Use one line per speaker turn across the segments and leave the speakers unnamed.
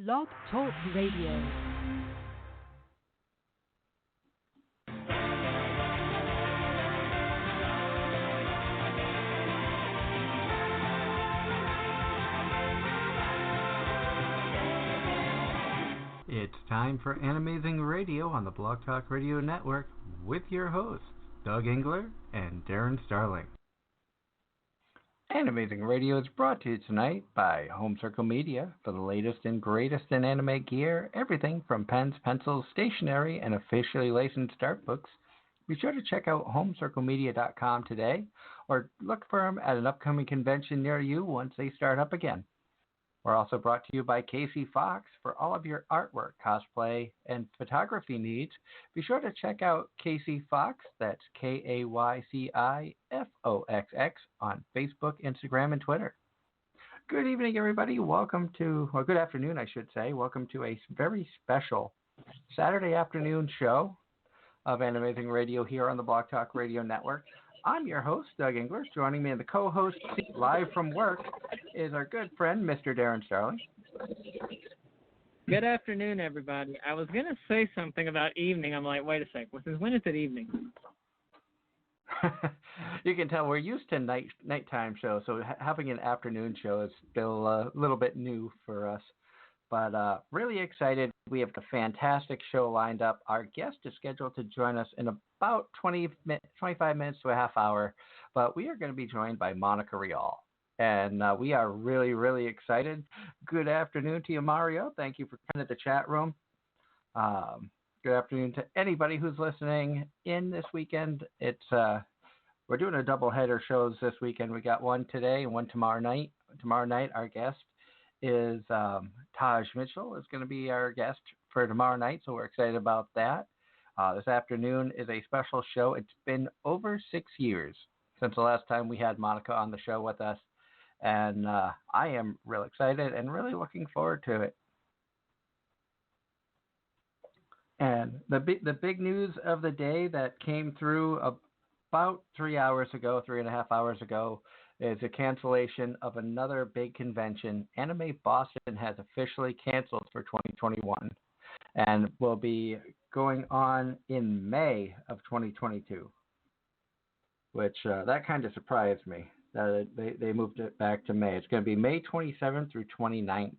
Blog Talk Radio.
It's time for Anime-Zing Radio on the Blog Talk Radio Network with your hosts, Doug Engler and Darren Starling. Anime-Zing Radio is brought to you tonight by Home Circle Media for the latest and greatest in anime gear, everything from pens, pencils, stationery, and officially licensed art books. Be sure to check out homecirclemedia.com today or look for them at an upcoming convention near you once they start up again. We're also brought to you by Casey Fox for all of your artwork, cosplay, and photography needs. Be sure to check out Casey Fox, that's KAYCIFOXX, on Facebook, Instagram, and Twitter. Good evening, everybody. Welcome to, or good afternoon, I should say. Welcome to a very special Saturday afternoon show of Anime-Zing Radio here on the Blog Talk Radio Network. I'm your host, Doug Engler. Joining me in the co-host seat live from work is our good friend, Mr. Darren Starling.
Good afternoon, everybody. I was going to say something about evening. I'm like, wait a sec. When is it evening?
You can tell we're used to nighttime shows, so having an afternoon show is still a little bit new for us. But really excited. We have a fantastic show lined up. Our guest is scheduled to join us in about 25 minutes to a half hour, but we are going to be joined by Monica Rial. And we are really, really excited. Good afternoon to you, Mario. Thank you for coming to the chat room. Good afternoon to anybody who's listening in this weekend. We're doing a double-header shows this weekend. We got one today and one tomorrow night. Tomorrow night, our guest is Taj Mitchell is going to be our guest for tomorrow night, so we're excited about that. This afternoon is a special show. It's been over 6 years since the last time we had Monica on the show with us, and I am real excited and really looking forward to it. And the big news of the day that came through about 3 hours ago, 3.5 hours ago, is a cancellation of another big convention. Anime Boston has officially canceled for 2021 and will be going on in May of 2022, which that kind of surprised me that they moved it back to May. It's going to be May 27th through 29th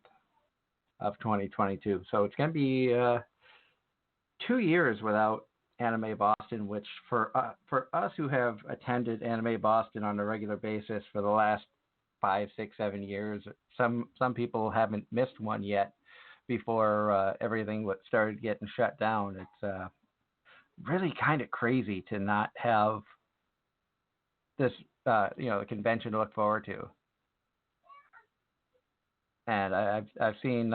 of 2022. So it's going to be 2 years without Anime Boston, which for us who have attended Anime Boston on a regular basis for the last 5, 6, 7 years, some people haven't missed one yet before everything started getting shut down. It's really kind of crazy to not have this the convention to look forward to. And I've seen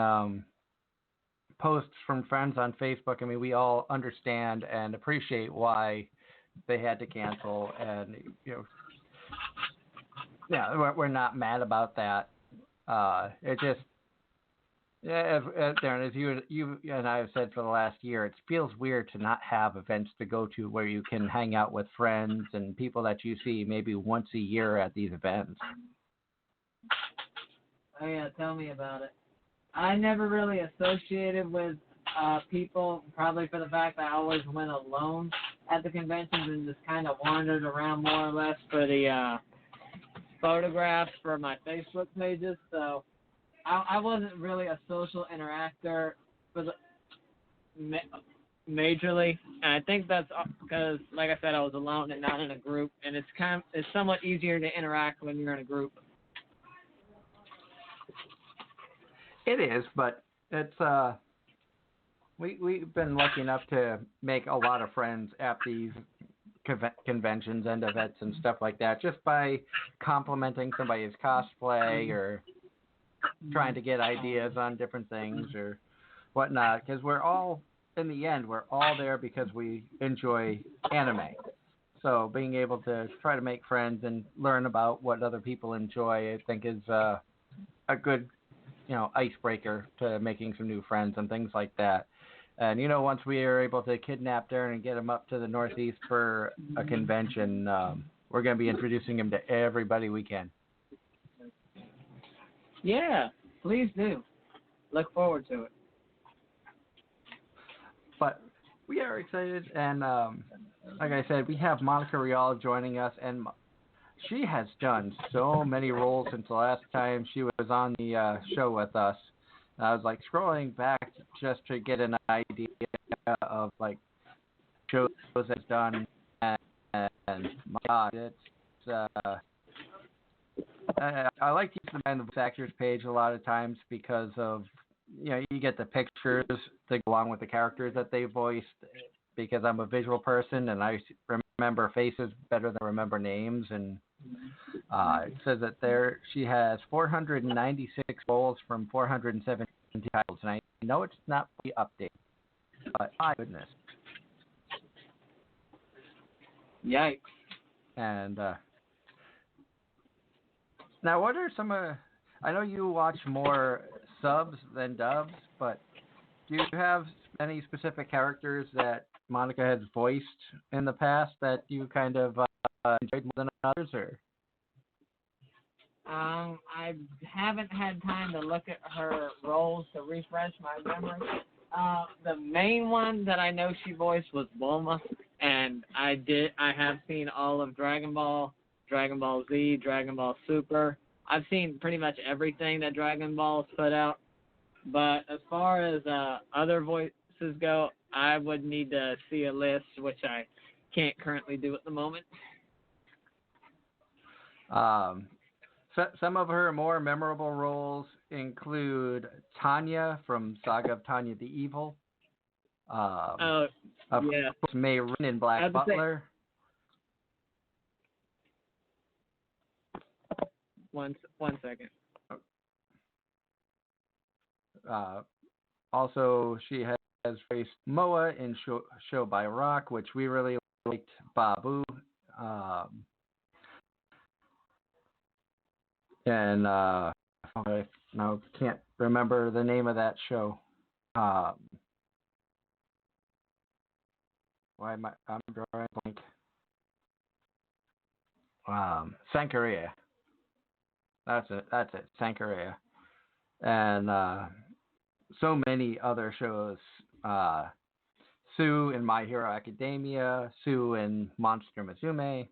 posts from friends on Facebook. I mean, we all understand and appreciate why they had to cancel, and we're not mad about that. It just, Darren, as you and I have said for the last year, it feels weird to not have events to go to where you can hang out with friends and people that you see maybe once a year at these events.
Oh yeah, tell me about it. I never really associated with people, probably for the fact that I always went alone at the conventions and just kind of wandered around more or less for the photographs for my Facebook pages. So I wasn't really a social interactor for majorly, and I think that's because, like I said, I was alone and not in a group, and it's somewhat easier to interact when you're in a group.
It is, but it's we've been lucky enough to make a lot of friends at these conventions and events and stuff like that, just by complimenting somebody's cosplay or trying to get ideas on different things or whatnot. Because we're all, in the end, we're all there because we enjoy anime. So being able to try to make friends and learn about what other people enjoy, I think, is a good icebreaker to making some new friends and things like that. And, once we are able to kidnap Darren and get him up to the Northeast for a convention, we're going to be introducing him to everybody we can.
Yeah, please do. look forward to it.
But we are excited, and like I said, we have Monica Rial joining us, and she has done so many roles since the last time she was on the show with us. I was like scrolling back just to get an idea of like shows that's done, and my God, it's I like to use the Man the Voice Actors page a lot of times because of you get the pictures to go along with the characters that they voiced because I'm a visual person and I remember faces better than I remember names, and it says that she has 496 roles from 417 titles, and I know it's not the update, but my goodness.
Yikes.
And now, what are some I know you watch more subs than dubs, but do you have any specific characters that Monica has voiced in the past that you kind of enjoyed more than others, or?
I haven't had time to look at her roles to refresh my memory. The main one that I know she voiced was Bulma, and I have seen all of Dragon Ball, Dragon Ball Z, Dragon Ball Super. I've seen pretty much everything that Dragon Ball's put out. But as far as other voices go, I would need to see a list, which I can't currently do at the moment.
Some of her more memorable roles include Tanya from Saga of Tanya the Evil.
Yeah.
Of course, May Rin in Black Butler.
One second.
Also, she has faced Moa in Show by Rock, which we really liked. Babu. And I now can't remember the name of that show. Why am I'm drawing a blank? Sankaria. That's it. Sankaria. And so many other shows. Sue in My Hero Academia. Sue in Monster Musume.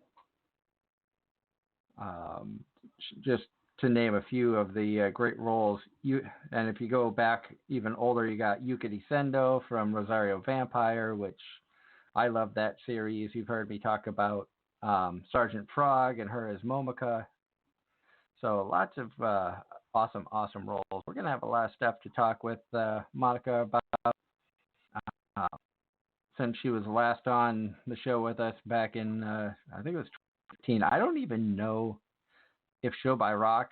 Just to name a few of the great roles. And if you go back even older, you got Yukari Sendo from Rosario Vampire, which I love that series. You've heard me talk about Sergeant Frog and her as Momika. So lots of awesome roles. We're going to have a lot of stuff to talk with Monica about since she was last on the show with us back in, I think it was 2015. I don't even know if Show by Rock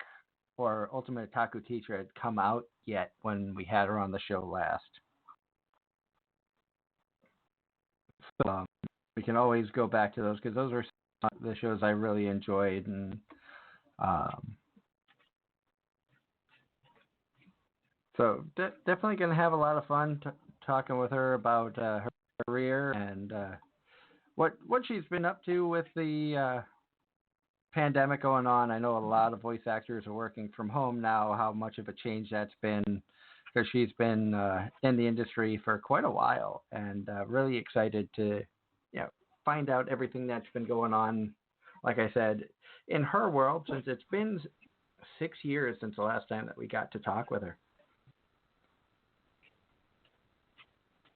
or Ultimate Otaku Teacher had come out yet when we had her on the show last. So we can always go back to those because those were the shows I really enjoyed. And so definitely going to have a lot of fun talking with her about her career and what she's been up to with the pandemic going on. I know a lot of voice actors are working from home now, how much of a change that's been, because she's been in the industry for quite a while, and really excited to find out everything that's been going on, like I said, in her world, since it's been 6 years since the last time that we got to talk with her.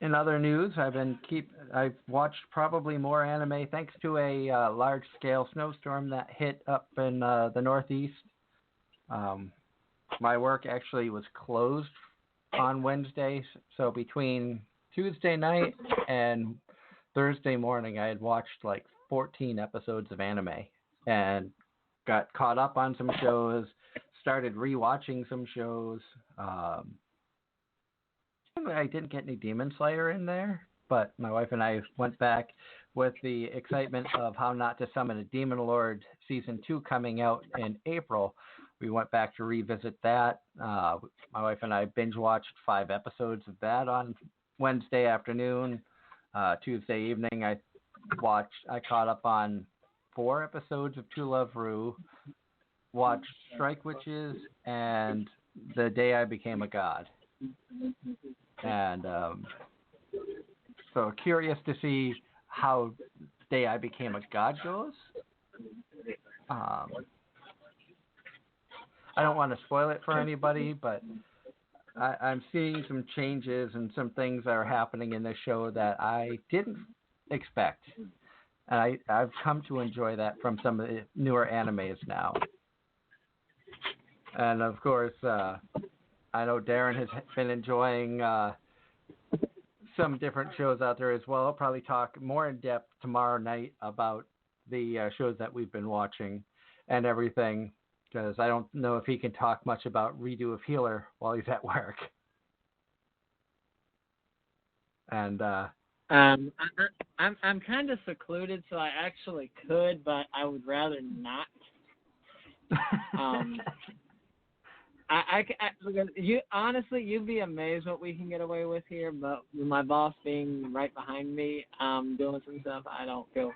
In other news, I've watched probably more anime thanks to a large-scale snowstorm that hit up in the Northeast. My work actually was closed on Wednesday, so between Tuesday night and Thursday morning, I had watched like 14 episodes of anime and got caught up on some shows, started rewatching some shows. I didn't get any Demon Slayer in there, but my wife and I went back with the excitement of How Not to Summon a Demon Lord Season 2 coming out in April. We went back to revisit that. My wife and I binge-watched 5 episodes of that on Wednesday afternoon. Tuesday evening, I caught up on 4 episodes of To Love Ru, watched Strike Witches, and The Day I Became a God. And so curious to see how Day I Became a God goes. I don't want to spoil it for anybody, but I'm seeing some changes and some things that are happening in this show that I didn't expect. And I've come to enjoy that from some of the newer animes now. And of course, I know Darren has been enjoying some different shows out there as well. I'll probably talk more in depth tomorrow night about the shows that we've been watching and everything, because I don't know if he can talk much about Redo of Healer while he's at work. And
I'm kind of secluded, so I actually could, but I would rather not. Because you honestly, you'd be amazed what we can get away with here. But with my boss being right behind me, doing some stuff, I don't feel.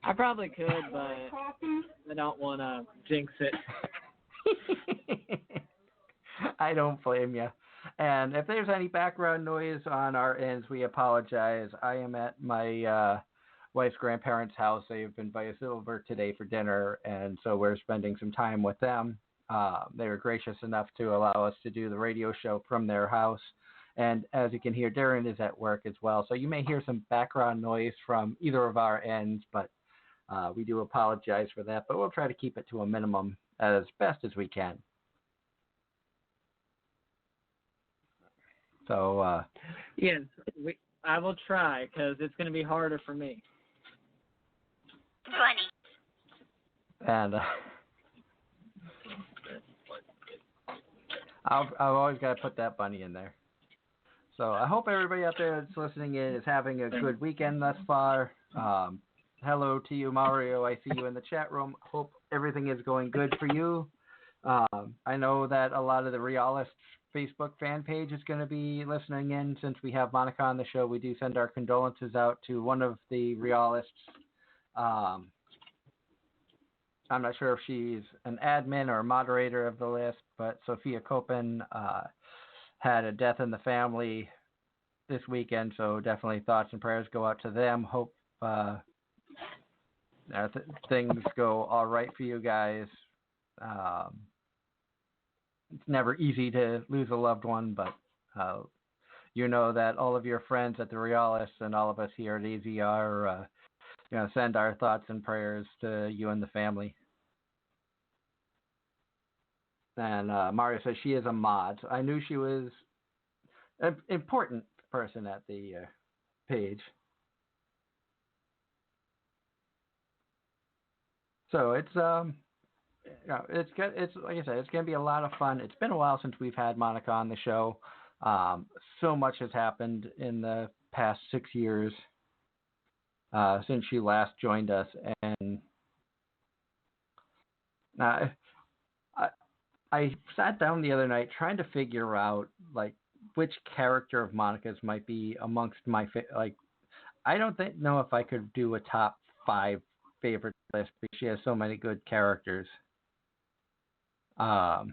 I probably could, but I don't want to jinx it.
I don't blame you. And if there's any background noise on our ends, we apologize. I am at my wife's grandparents' house. They've invited us over today for dinner, and so we're spending some time with them. They were gracious enough to allow us to do the radio show from their house. And as you can hear, Darren is at work as well. So you may hear some background noise from either of our ends, but we do apologize for that. But we'll try to keep it to a minimum as best as we can. So
yes, I will try because it's going to be harder for me.
And I've always got to put that bunny in there. So I hope everybody out there that's listening in is having a good weekend thus far. Hello to you, Mario. I see you in the chat room. Hope everything is going good for you. I know that a lot of the Realist Facebook fan page is going to be listening in. Since we have Monica on the show, we do send our condolences out to one of the Realists. I'm not sure if she's an admin or a moderator of the list, but Sophia Copen had a death in the family this weekend, so definitely thoughts and prayers go out to them. Hope things go all right for you guys. It's never easy to lose a loved one, but you know that all of your friends at the Realists and all of us here at AZR send our thoughts and prayers to you and the family. And Mario says she is a mod. So I knew she was an important person at the page. So it's it's good. It's like I said, it's gonna be a lot of fun. It's been a while since we've had Monica on the show. So much has happened in the past 6 years since she last joined us, and I sat down the other night trying to figure out like which character of Monica's might be amongst my I don't know if I could do a top 5 favorite list because she has so many good characters. I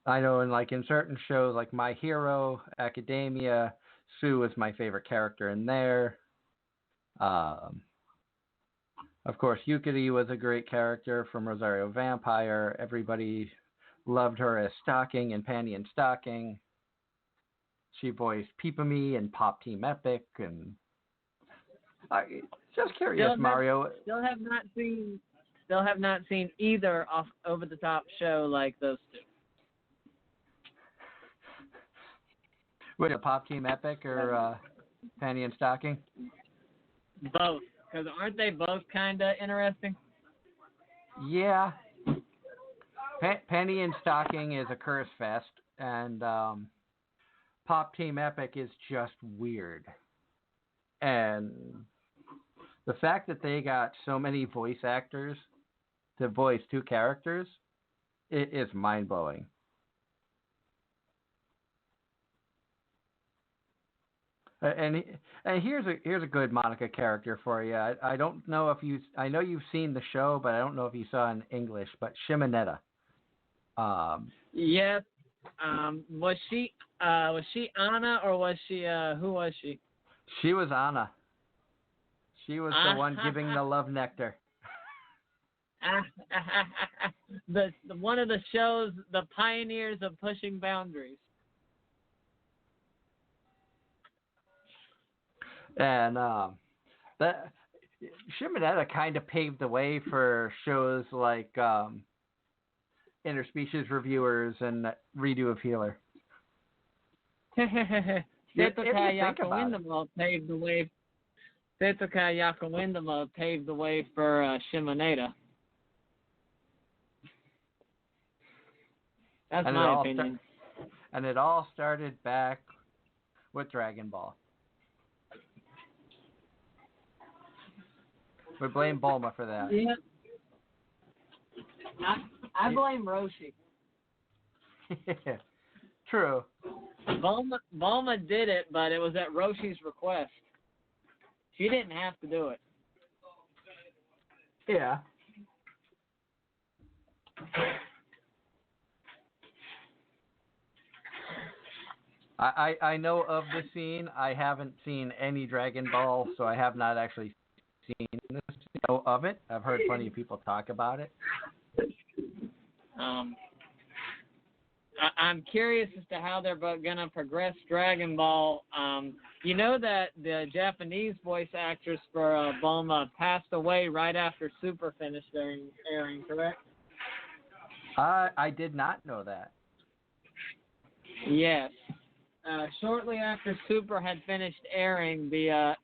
know in certain shows like My Hero Academia, Sue is my favorite character in there. Of course, Yukari was a great character from Rosario Vampire. Everybody loved her as Stocking and Panty and Stocking. She voiced Peepamy and Pop Team Epic, and just curious, Mario.
Still have not seen either off over the top show like those two.
With a Pop Team Epic or Panty and Stocking?
Both. Because aren't they both kind of interesting?
Yeah. Penny and Stocking is a curse fest, and Pop Team Epic is just weird. And the fact that they got so many voice actors to voice 2 characters, it is mind-blowing. And here's a good Monica character for you. I don't know if I know you've seen the show, but I don't know if you saw it in English. But Shimonetta,
Yes. Was she Anna or was she who was she?
She was Anna. She was the one giving the love nectar.
the one of the shows, the pioneers of pushing boundaries.
And that Shimonetta kind of paved the way for shows like Interspecies Reviewers and Redo of Healer.
Setsukai Yakawindamo paved the way. Setsukai Yakawindamo paved the way for Shimoneta. That's my opinion.
And it all started back with Dragon Ball. We blame Bulma for that.
Yeah. I blame Roshi.
True.
Bulma did it, but it was at Roshi's request. She didn't have to do it.
Yeah. I know of the scene. I haven't seen any Dragon Ball, so I have not actually seen this. I know of it. I've heard plenty of people talk about it.
I'm curious as to how they're going to progress Dragon Ball. You know that the Japanese voice actress for Bulma passed away right after Super finished airing, correct?
I did not know that.
Yes. Shortly after Super had finished airing, the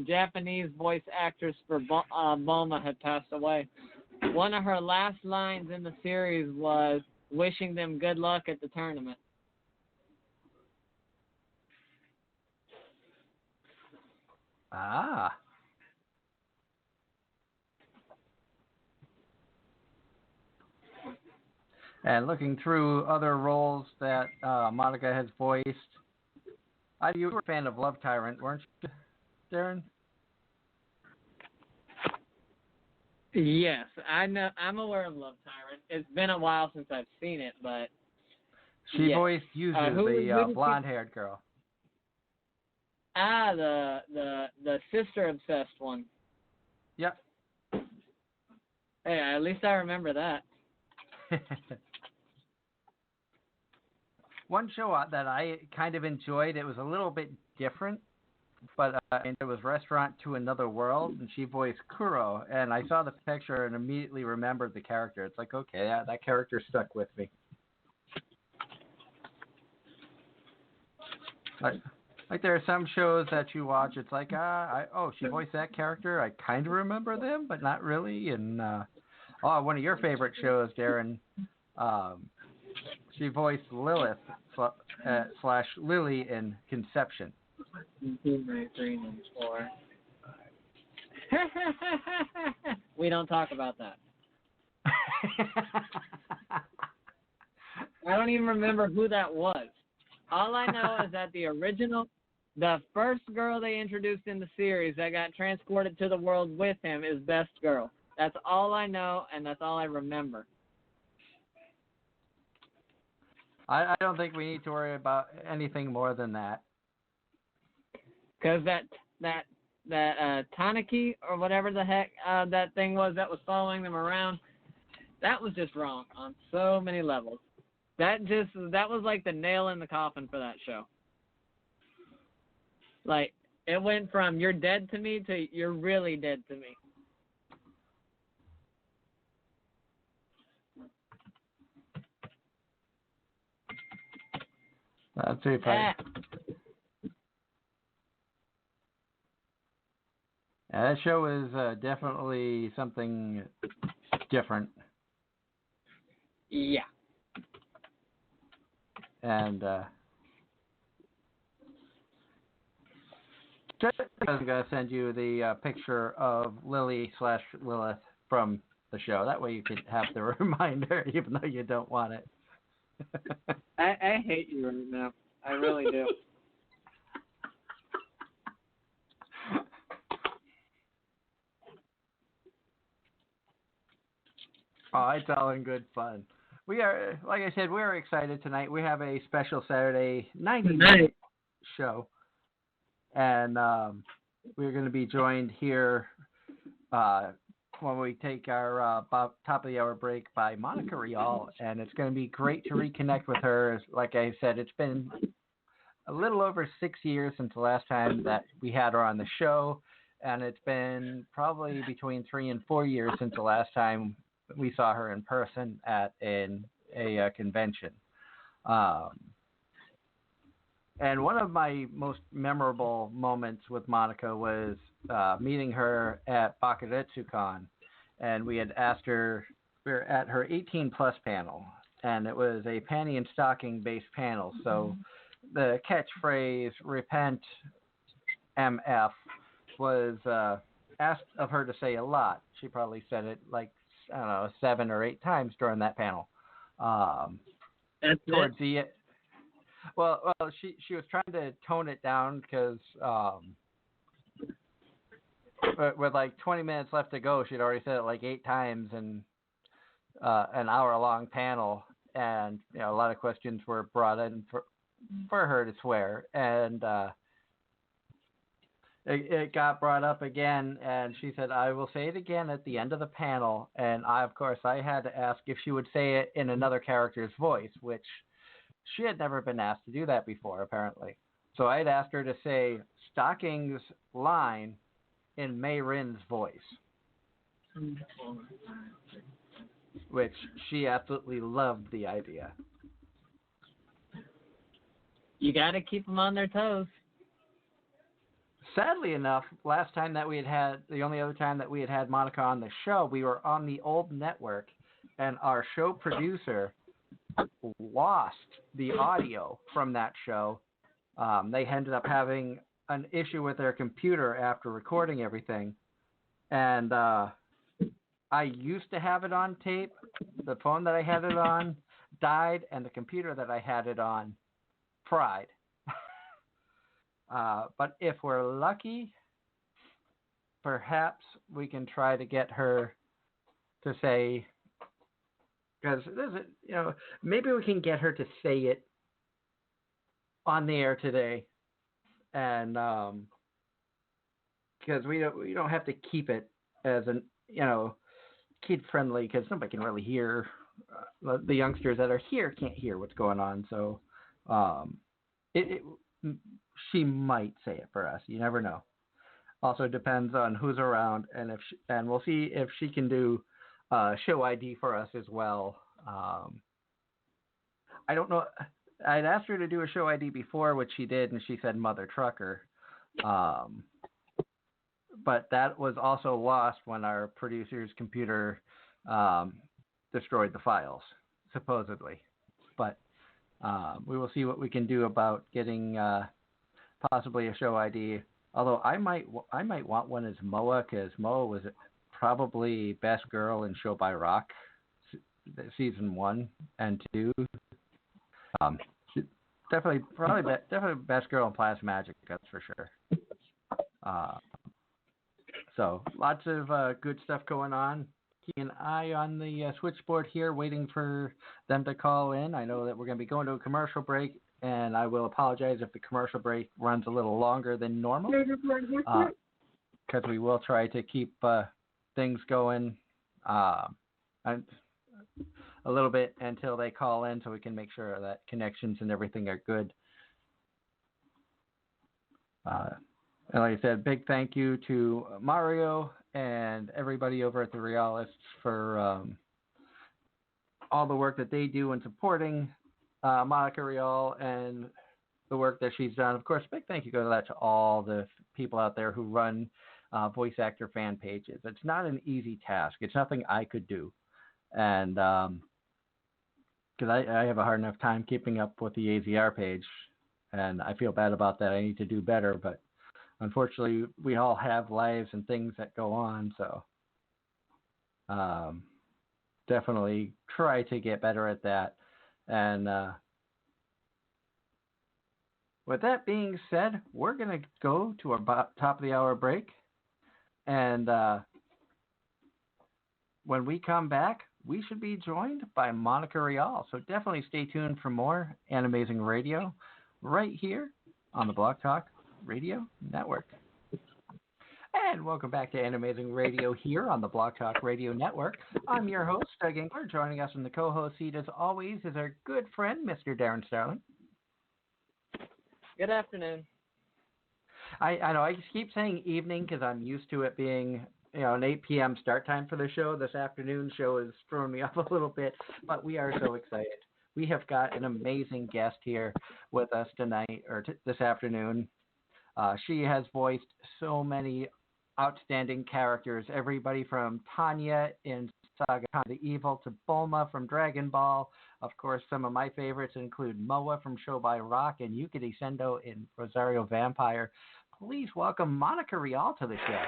Japanese voice actress for Bulma had passed away. One of her last lines in the series was wishing them good luck at the tournament.
Ah. And looking through other roles that Monica has voiced, you were a fan of Love Tyrant, weren't you, Darren?
Yes, I know. I'm aware of Love Tyrant. It's been a while since I've seen it, but
she voiced Yuzu, the blonde-haired girl.
Ah, the sister obsessed one.
Yep.
Hey, at least I remember that.
One show that I kind of enjoyed, it was a little bit different, but and it was Restaurant to Another World, and she voiced Kuro, and I saw the picture and immediately remembered the character. It's like, okay, that character stuck with me. Like there are some shows that you watch, it's like, she voiced that character. I kind of remember them, but not really. And one of your favorite shows, Darren, she voiced Lilith / Lily in Conception.
3 and 4. We don't talk about that. I don't even remember who that was. All I know is that the first girl they introduced in the series that got transported to the world with him is Best Girl. That's all I know, and that's all I remember.
I don't think we need to worry about anything more than that.
Because that Tanaki or whatever the heck that thing was that was following them around, that was just wrong on so many levels. That was like the nail in the coffin for that show. Like, it went from you're dead to me to you're really dead to me.
That's pretty funny. That show is definitely something different.
Yeah.
And I'm going to send you the picture of Lily / Lilith from the show. That way you can have the reminder, even though you don't want it.
I hate you right now. I really do.
Oh, it's all in good fun. we are, like I said, we're excited tonight. We have a special Saturday 90-minute
Tonight.
show, and we're going to be joined here uh, when we take our top of the hour break by Monica Rial, and it's going to be great to reconnect with her. Like I said, it's been a little over 6 years since the last time that we had her on the show, and it's been probably between 3 and 4 years since the last time we saw her in person at a convention. Um, and one of my most memorable moments with Monica was meeting her at BakuretsuCon, and we had asked her. We were at her 18 plus panel, and it was a panty and stocking based panel. So the catchphrase "Repent MF" was asked of her to say a lot. She probably said it like, I don't know, 7 or 8 times during that panel.
That's
Towards
it.
the she was trying to tone it down because with like 20 minutes left to go, she'd already said it like 8 times in an hour-long panel, and a lot of questions were brought in for her to swear, and it got brought up again, and she said, "I will say it again at the end of the panel," and of course, I had to ask if she would say it in another character's voice, which she had never been asked to do that before, apparently. So I had asked her to say Stocking's line in Mei Rin's voice, which she absolutely loved the idea.
You got to keep them on their toes.
Sadly enough, last time that the only other time that we had had Monica on the show, we were on the old network, and our show producer lost the audio from that show. They ended up having an issue with their computer after recording everything, and I used to have it on tape. The phone that I had it on died, and the computer that I had it on fried. But if we're lucky, perhaps we can try to get her to say, because maybe we can get her to say it on the air today, and because we don't have to keep it as an kid friendly, because nobody can really hear. The youngsters that are here can't hear what's going on, so it she might say it for us. You never know. Also depends on who's around, and and we'll see if she can do show ID for us as well. I don't know. I'd asked her to do a show ID before, which she did, and she said Mother Trucker. But that was also lost when our producer's computer destroyed the files, supposedly. But we will see what we can do about getting possibly a show ID. Although I might want one as Moa, because Moa was probably best girl in Show by Rock season 1 and 2. Definitely best girl in Plasma Magic, that's for sure. So lots of good stuff going on. Keep an eye on the switchboard here, waiting for them to call in. I know that we're going to be going to a commercial break, and I will apologize if the commercial break runs a little longer than normal, because we will try to keep things going and a little bit until they call in, so we can make sure that connections and everything are good. And like I said, big thank you to Mario and everybody over at the Realists for all the work that they do in supporting Monica Rial and the work that she's done. Of course, big thank you goes out to all the people out there who run voice actor fan pages. It's not an easy task. It's nothing I could do. And because I have a hard enough time keeping up with the AZR page, and I feel bad about that. I need to do better, but unfortunately, we all have lives and things that go on, so definitely try to get better at that. And with that being said, we're going to go to our top of the hour break. And when we come back, we should be joined by Monica Rial. So definitely stay tuned for more Anime-Zing Radio right here on the Block Talk Radio Network. And welcome back to Anime-Zing Radio here on the Block Talk Radio Network. I'm your host, Doug Engler. Joining us in the co-host seat, as always, is our good friend, Mr. Darren Starling.
Good afternoon.
I know I just keep saying evening because I'm used to it being an 8 p.m. start time for the show. This afternoon show is throwing me off a little bit, but we are so excited. We have got an amazing guest here with us tonight or this afternoon. She has voiced so many outstanding characters, everybody from Tanya in Saga the Evil to Bulma from Dragon Ball. Of course, some of my favorites include Moa from Show by Rock and Yukari Sendo in Rosario Vampire. Please welcome Monica Rial to the show.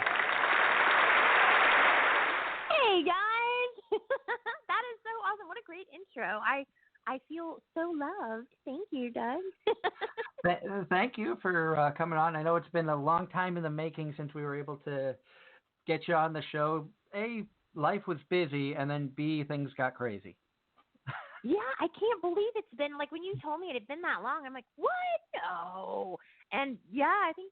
Hey, guys! That is so awesome. What a great intro. I feel so loved. Thank you, Doug.
Thank you for coming on. I know it's been a long time in the making since we were able to get you on the show. A, life was busy, and then B, things got crazy.
Yeah, I can't believe it's been, like, when you told me it had been that long, I'm like, what? No. And, yeah, I think,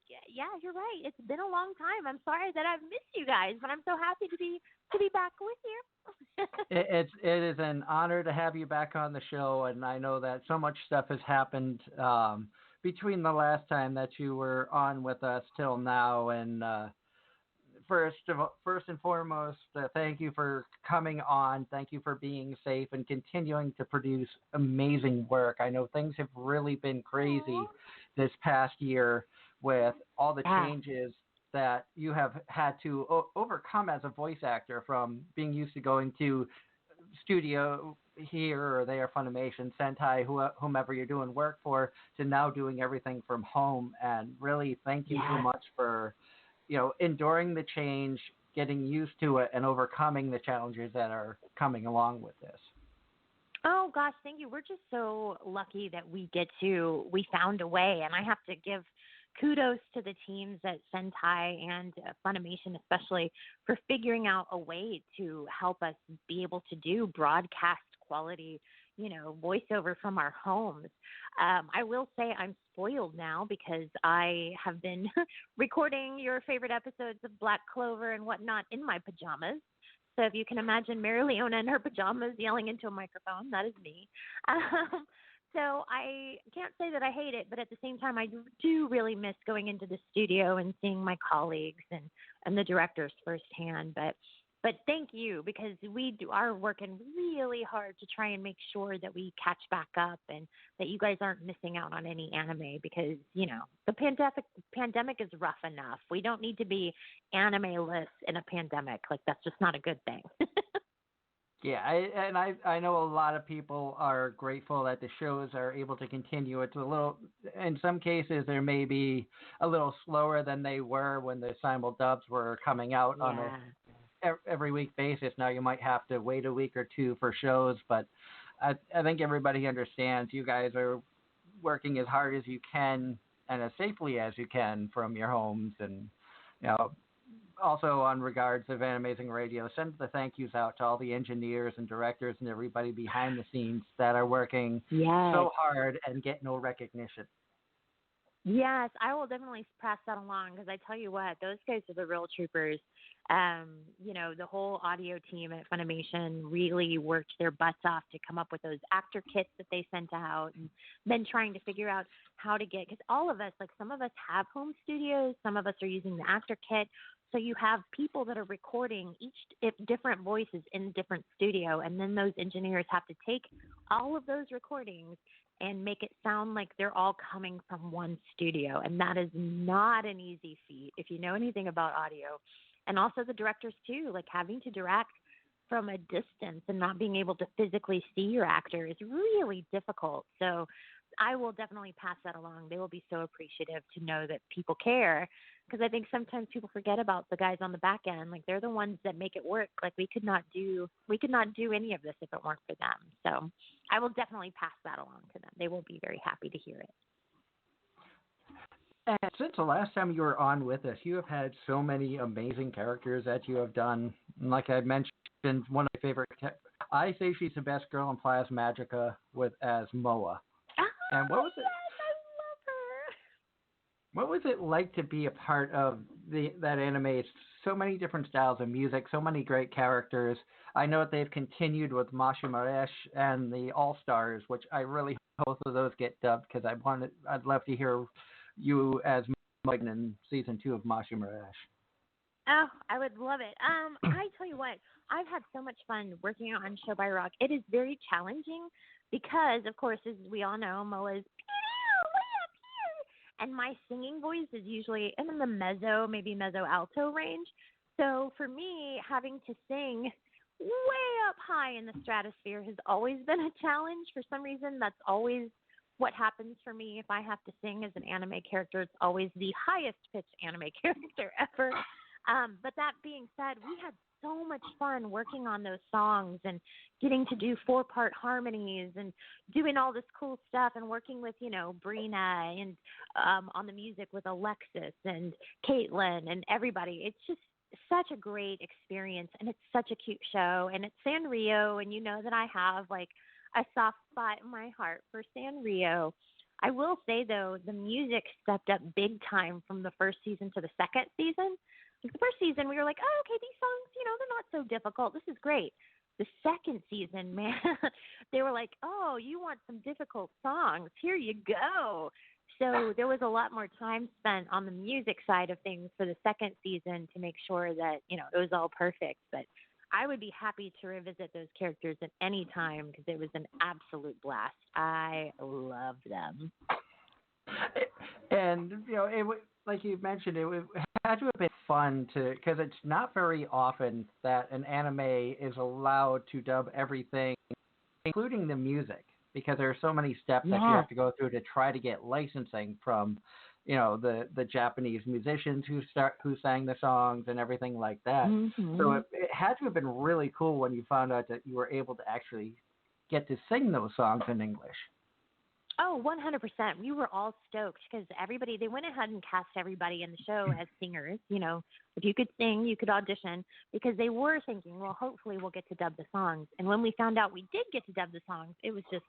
you're right. It's been a long time. I'm sorry that I've missed you guys, but I'm so happy to be back with you.
It is an honor to have you back on the show, and I know that so much stuff has happened between the last time that you were on with us till now, and first and foremost, thank you for coming on. Thank you for being safe and continuing to produce amazing work. I know things have really been crazy this past year with all the changes that you have had to overcome as a voice actor, from being used to going to studio here or there, Funimation, Sentai, whomever you're doing work for, to now doing everything from home. And really, thank you so much for enduring the change, getting used to it, and overcoming the challenges that are coming along with this.
Oh, gosh, thank you. We're just so lucky that we we found a way. And I have to give kudos to the teams at Sentai and Funimation especially for figuring out a way to help us be able to do broadcast quality, voiceover from our homes. I will say I'm spoiled now because I have been recording your favorite episodes of Black Clover and whatnot in my pajamas. So if you can imagine Mary Leona in her pajamas yelling into a microphone, that is me. So I can't say that I hate it, but at the same time, I do really miss going into the studio and seeing my colleagues and the directors firsthand. But thank you, because we are working really hard to try and make sure that we catch back up and that you guys aren't missing out on any anime, because, the pandemic is rough enough. We don't need to be anime-less in a pandemic. Like, that's just not a good thing.
Yeah, I know a lot of people are grateful that the shows are able to continue. It's a little, in some cases, they may be a little slower than they were when the simul dubs were coming out on a every week basis. Now you might have to wait a week or two for shows, but I think everybody understands you guys are working as hard as you can and as safely as you can from your homes. And also, on regards of Anime-Zing Radio, send the thank yous out to all the engineers and directors and everybody behind the scenes that are working so hard and get no recognition.
Yes, I will definitely pass that along, because I tell you what, those guys are the real troopers. The whole audio team at Funimation really worked their butts off to come up with those actor kits that they sent out, and then trying to figure out how to get, because all of us, like, some of us have home studios, some of us are using the actor kit. So you have people that are recording different voices in a different studio, and then those engineers have to take all of those recordings and make it sound like they're all coming from one studio. And that is not an easy feat if you know anything about audio. And also the directors too, like having to direct from a distance and not being able to physically see your actor is really difficult. So I will definitely pass that along. They will be so appreciative to know that people care, because I think sometimes people forget about the guys on the back end. Like, they're the ones that make it work. Like, we could not do any of this if it weren't for them. So I will definitely pass that along to them. They will be very happy to hear it.
And since the last time you were on with us, you have had so many amazing characters that you have done. And like I mentioned, one of the favorite. I say she's the best girl in Plasmagica as Moa.
Oh,
And what was it?
yes, I love her.
What was it like to be a part of that anime? It's so many different styles of music, so many great characters. I know that they've continued with Mashimaresh and the All Stars, which I really hope both of those get dubbed because I'd love to hear you as Megan in season 2 of Mashimaresh.
Oh, I would love it. I tell you what, I've had so much fun working on Show by Rock. It is very challenging because, of course, as we all know, Moa's way up here, and my singing voice is usually in the maybe mezzo alto range. So for me, having to sing way up high in the stratosphere has always been a challenge. For some reason, that's always what happens for me if I have to sing as an anime character. It's always the highest pitched anime character ever. But that being said, we had so much fun working on those songs and getting to do 4-part harmonies and doing all this cool stuff and working with, Brina and on the music with Alexis and Caitlin and everybody. It's just such a great experience, and it's such a cute show. And it's Sanrio, and you know that I have like a soft spot in my heart for Sanrio. I will say, though, the music stepped up big time from the first season to the second season. Like the first season, we were like, oh, okay, these songs, they're not so difficult. This is great. The second season, man, they were like, oh, you want some difficult songs? Here you go. So there was a lot more time spent on the music side of things for the second season to make sure that, it was all perfect. But I would be happy to revisit those characters at any time because it was an absolute blast. I love them.
And it like you mentioned, it had to have been fun because it's not very often that an anime is allowed to dub everything, including the music, because there are so many steps that you have to go through to try to get licensing from, the Japanese musicians who sang the songs and everything like that.
Mm-hmm.
So it had to have been really cool when you found out that you were able to actually get to sing those songs in English.
Oh, 100%. We were all stoked because they went ahead and cast everybody in the show as singers. If you could sing, you could audition, because they were thinking, well, hopefully we'll get to dub the songs. And when we found out we did get to dub the songs, it was just,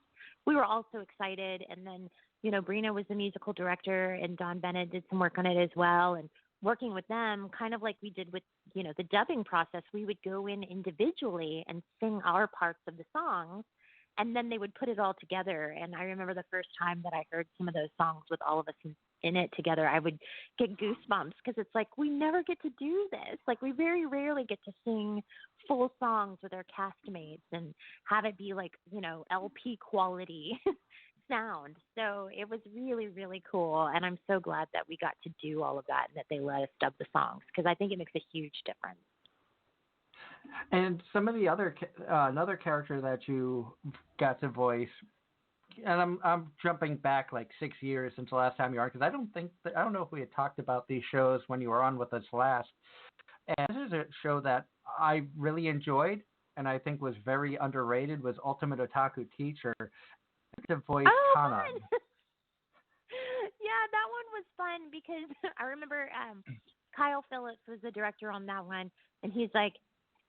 we were all so excited. And then, Brina was the musical director and Don Bennett did some work on it as well. And working with them, kind of like we did with, the dubbing process, we would go in individually and sing our parts of the songs. And then they would put it all together. And I remember the first time that I heard some of those songs with all of us in it together, I would get goosebumps because it's like, we never get to do this. Like, we very rarely get to sing full songs with our castmates and have it be like, LP quality sound. So it was really, really cool. And I'm so glad that we got to do all of that and that they let us dub the songs, because I think it makes a huge difference.
And some of the other another character that you got to voice, and I'm jumping back like 6 years since the last time you were on, because I don't know if we had talked about these shows when you were on with us last. And this is a show that I really enjoyed and I think was very underrated, was Ultimate Otaku Teacher, to voice Kanan.
Yeah, that one was fun because I remember Kyle Phillips was the director on that one, and he's like,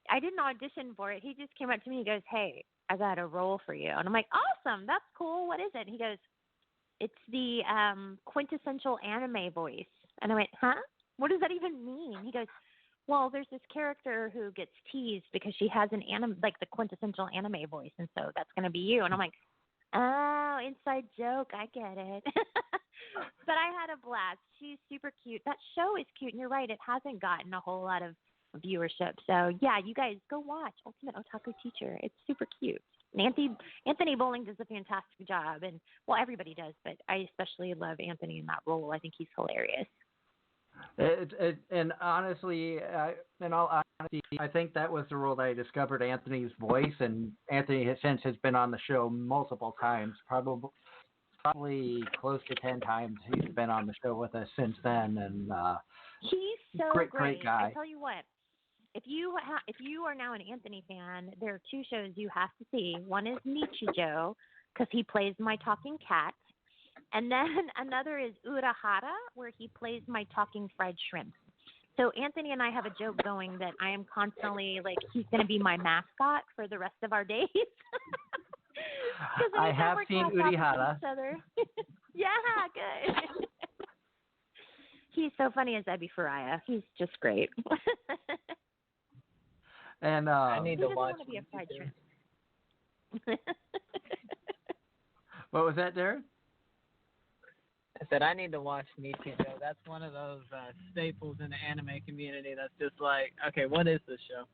I didn't audition for it. He just came up to me and he goes, hey, I got a role for you. And I'm like, awesome, that's cool. What is it? And he goes, it's the quintessential anime voice. And I went, huh? What does that even mean? He goes, well, there's this character who gets teased because she has the quintessential anime voice, and so that's going to be you. And I'm like, oh, inside joke, I get it. But I had a blast. She's super cute. That show is cute, and you're right, it hasn't gotten a whole lot of viewership. So yeah, you guys go watch Ultimate Otaku Teacher. It's super cute. And Anthony Bowling does a fantastic job, and well, everybody does, but I especially love Anthony in that role. I think he's hilarious.
And honestly, in all honesty, I think that was the role that I discovered Anthony's voice, and Anthony has since been on the show multiple times, probably close to 10 times he's been on the show with us since then. And
he's so
great guy.
I tell you what, if you are now an Anthony fan, there are 2 shows you have to see. One is Nichijou, because he plays my talking cat. And then another is Urahara, where he plays my talking fried shrimp. So Anthony and I have a joke going that I am constantly like, he's going to be my mascot for the rest of our days.
I have seen Urihara.
Yeah, good. He's so funny as Ebi Faraya. He's just great.
And
I need
he
to
doesn't
watch.
want to be a fried shrimp.
What was that, Darren?
I said I need to watch Nichijou. That's one of those staples in the anime community. That's just like, okay, what is this show?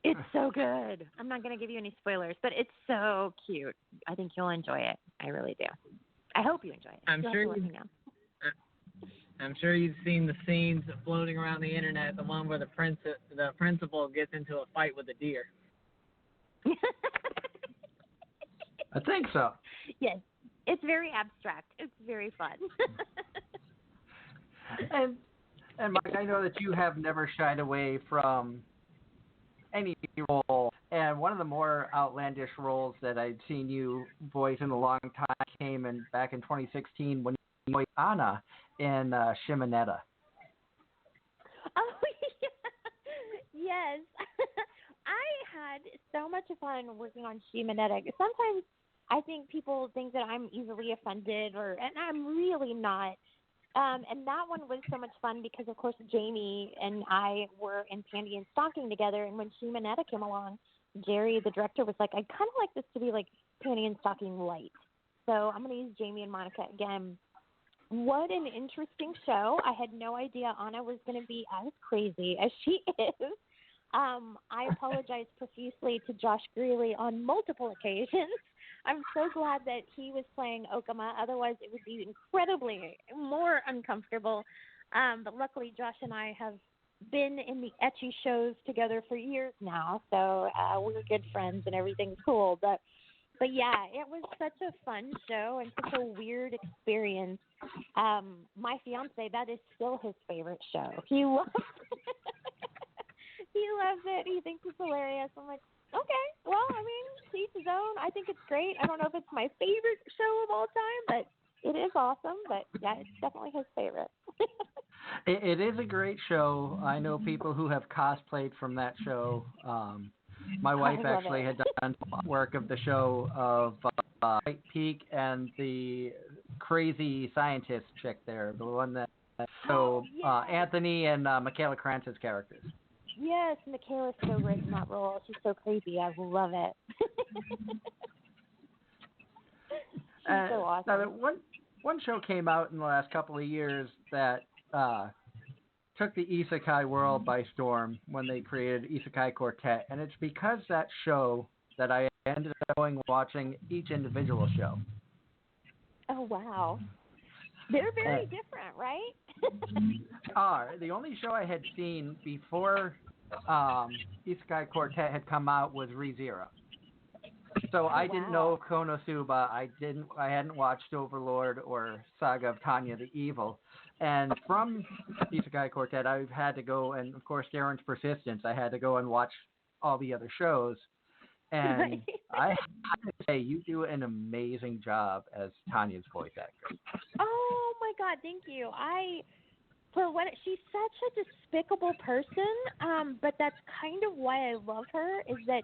It's so good. I'm not going to give you any spoilers, but it's so cute. I think you'll enjoy it. I really do. I hope you enjoy it.
I'm sure you've seen the scenes floating around the internet. The one where the principal gets into a fight with a deer.
I think so.
Yes, it's very abstract. It's very fun.
And Mike, I know that you have never shied away from any role, and one of the more outlandish roles that I'd seen you voice in a long time came back in 2016 when you voiced Anna in Shimonetta.
Oh, yeah. Yes. I had so much fun working on Shimonetta. Sometimes I think people think that I'm easily offended, and I'm really not. And that one was so much fun because, of course, Jamie and I were in Panty and Stocking together. And when Shimonetta came along, Jerry, the director, was like, I'd kind of like this to be like Panty and Stocking light. So I'm going to use Jamie and Monica again. What an interesting show. I had no idea Anna was going to be as crazy as she is. I apologize profusely to Josh Greeley on multiple occasions. I'm so glad that he was playing Okama. Otherwise, it would be incredibly more uncomfortable. But luckily, Josh and I have been in the ecchi shows together for years now, so we're good friends and everything's cool. But yeah, it was such a fun show and such a weird experience. My fiance, that is still his favorite show. He loves it. He loves it. He thinks it's hilarious. I'm like, okay, well, I mean, to each his own. I think it's great. I don't know if it's my favorite show of all time, but it is awesome. But yeah, it's definitely his favorite.
It is a great show. I know people who have cosplayed from that show. My wife actually had done work of the show of White Peak and the crazy scientist chick there, the one that Anthony and Michaela Krantz's characters.
Yes, Michaela's so great in that role. She's so crazy. I love it. She's so awesome.
Now, one show came out in the last couple of years that took the isekai world by storm when they created Isekai Quartet, and it's because that show that I ended up watching each individual show.
Oh, wow. They're very different, right?
The only show I had seen before Isekai Quartet had come out was ReZero. So I didn't know Konosuba. I hadn't watched Overlord or Saga of Tanya the Evil. And from Isekai Quartet, I've had to go, and of course Darren's Persistence, I had to go and watch all the other shows. And I have to say, you do an amazing job as Tanya's voice actor.
Oh my God, thank you. She's such a despicable person, but that's kind of why I love her, is that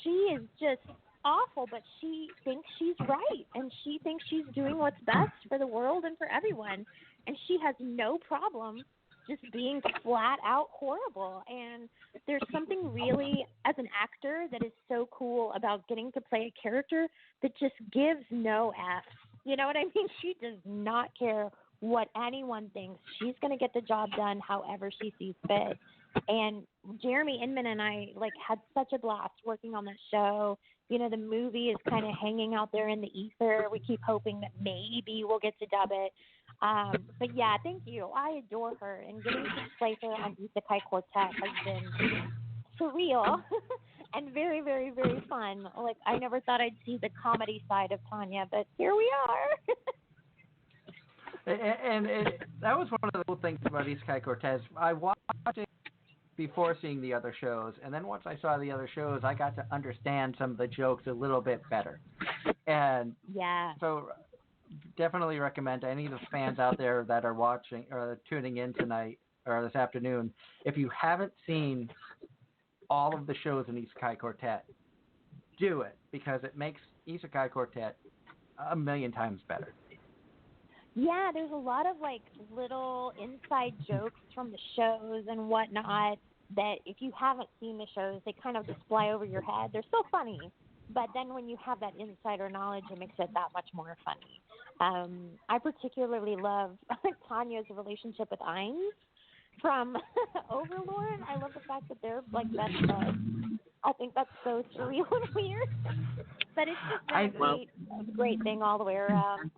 she is just awful, but she thinks she's right, and she thinks she's doing what's best for the world and for everyone, and she has no problem just being flat out horrible. And there's something really, as an actor, that is so cool about getting to play a character that just gives no F's. You know what I mean? She does not care what anyone thinks. She's going to get the job done however she sees fit. And Jeremy Inman and I had such a blast working on that show. You know, the movie is kind of hanging out there in the ether. We keep hoping that maybe we'll get to dub it. But yeah, thank you. I adore her, and getting to play her on Isekai Quartet has been surreal and very, very, very fun. I never thought I'd see the comedy side of Tanya, but here we are.
and that was one of the cool things about Isekai Quartet. I watched it before seeing the other shows, and then once I saw the other shows, I got to understand some of the jokes a little bit better. And so definitely recommend to any of the fans out there that are watching or tuning in tonight, or this afternoon, if you haven't seen all of the shows in Isekai Quartet, do it, because it makes Isekai Quartet a million times better.
Yeah, there's a lot of like little inside jokes from the shows and whatnot that if you haven't seen the shows, they kind of just fly over your head. They're so funny, but then when you have that insider knowledge, it makes it that much more funny. I particularly love Tanya's relationship with Ainz from Overlord. I love the fact that they're like best buds. I think that's so surreal and weird, but it's just been a great thing all the way around.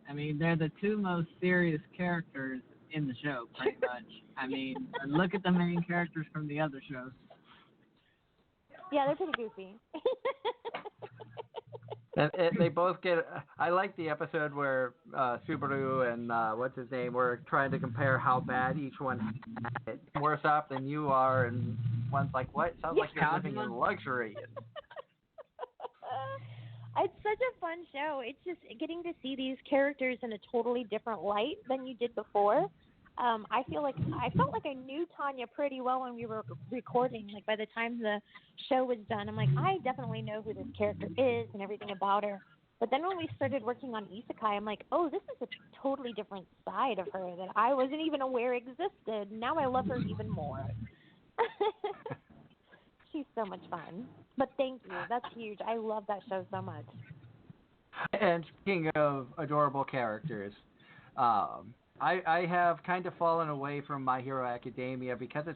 I mean, they're the two most serious characters in the show, pretty much. I mean, look at the main characters from the other shows.
Yeah, they're pretty goofy.
And they both get. I like the episode where Subaru and what's his name were trying to compare how bad each one had it. Worse off than you are, and one's like, "What? Sounds like you're living in luxury."
It's such a fun show. It's just getting to see these characters in a totally different light than you did before. I felt like I knew Tanya pretty well when we were recording. Like by the time the show was done, I'm like, I definitely know who this character is and everything about her. But then when we started working on Isekai, I'm like, oh, this is a totally different side of her that I wasn't even aware existed. Now I love her even more. She's so much fun. But thank you. That's huge. I love that show so much.
And speaking of adorable characters, I have kind of fallen away from My Hero Academia because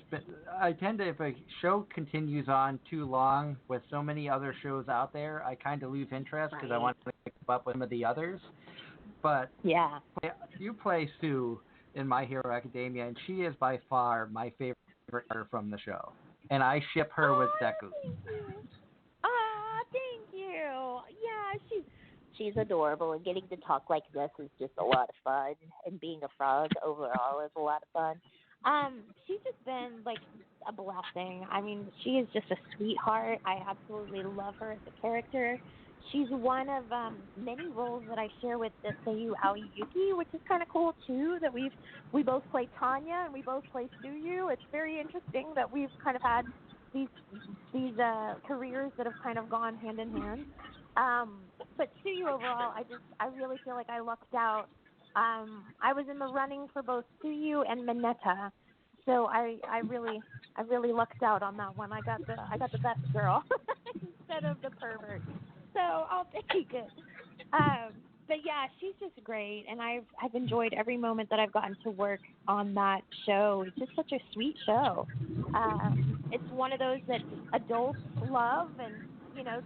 I tend to, if a show continues on too long with so many other shows out there, I kind of lose interest because I want to keep up with some of the others. But
yeah,
you play Sue in My Hero Academia, and she is by far my favorite character from the show. And I ship her with Deku.
Thank you. Yeah, she's adorable, and getting to talk like this is just a lot of fun. And being a frog overall is a lot of fun. She's just been like a blessing. I mean, she is just a sweetheart. I absolutely love her as a character. She's one of many roles that I share with the Seiyu Aoyuki, which is kind of cool too. That we both play Tanya and we both play Suyu. It's very interesting that we've kind of had these careers that have kind of gone hand in hand. But Suyu overall, I really feel like I lucked out. I was in the running for both Suyu and Mineta, so I really lucked out on that one. I got the best girl instead of the pervert. So I'll take it. But yeah, she's just great, and I've enjoyed every moment that I've gotten to work on that show. It's just such a sweet show. It's one of those that adults love, and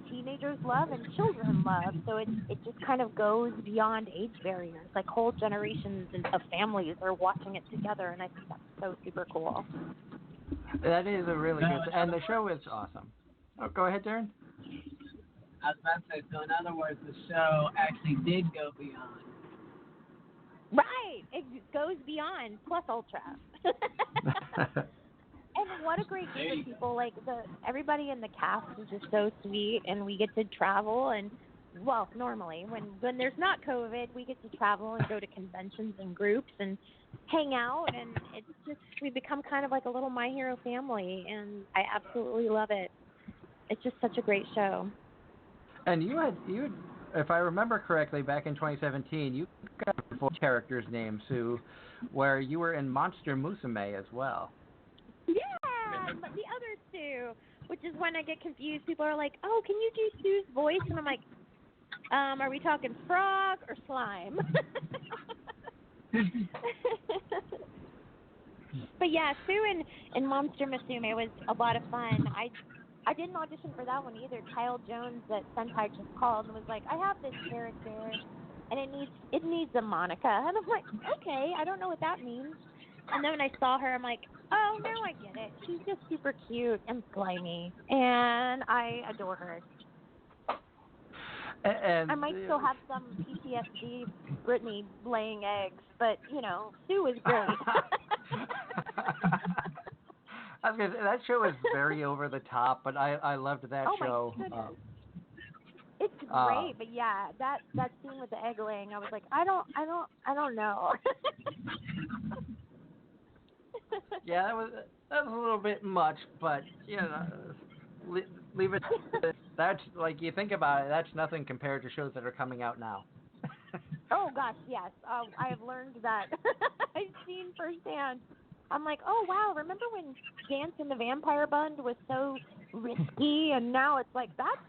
teenagers love, and children love. So it just kind of goes beyond age barriers. Like whole generations of families are watching it together, and I think that's so super cool.
That is a really good, and the show is awesome. Oh, go ahead, Darren.
I was about to say, so in other words, the show actually did go beyond.
Right. It goes beyond, plus ultra. And what a great group of people. Like, everybody in the cast is just so sweet, and we get to travel. And, well, normally, when there's not COVID, we get to travel and go to conventions and groups and hang out. And it's just, we become kind of like a little My Hero family, and I absolutely love it. It's just such a great show.
And you had, if I remember correctly, back in 2017, you got a full character's name, Sue, where you were in Monster Musume as well.
Yeah, the other Sue, which is when I get confused. People are like, "Oh, can you do Sue's voice?" And I'm like, "Are we talking frog or slime?" But yeah, Sue in Monster Musume was a lot of fun. I didn't audition for that one either. Kyle Jones at Sentai just called and was like, I have this character, and it needs a Monica. And I'm like, okay, I don't know what that means. And then when I saw her, I'm like, oh, now I get it. She's just super cute and slimy, and I adore her.
And
I might still have some PTSD, Brittany laying eggs, but, Sue is great.
I was gonna say, that show is very over the top, but I loved that show.
My goodness. It's great, but yeah, that scene with the egg laying, I was like, I don't know.
Yeah, that was a little bit much, but leave it. That's like you think about it. That's nothing compared to shows that are coming out now.
Oh gosh, yes. I have learned that. I've seen firsthand. I'm like, oh wow, remember when Dance in the Vampire Bund was so risky, and now it's like that's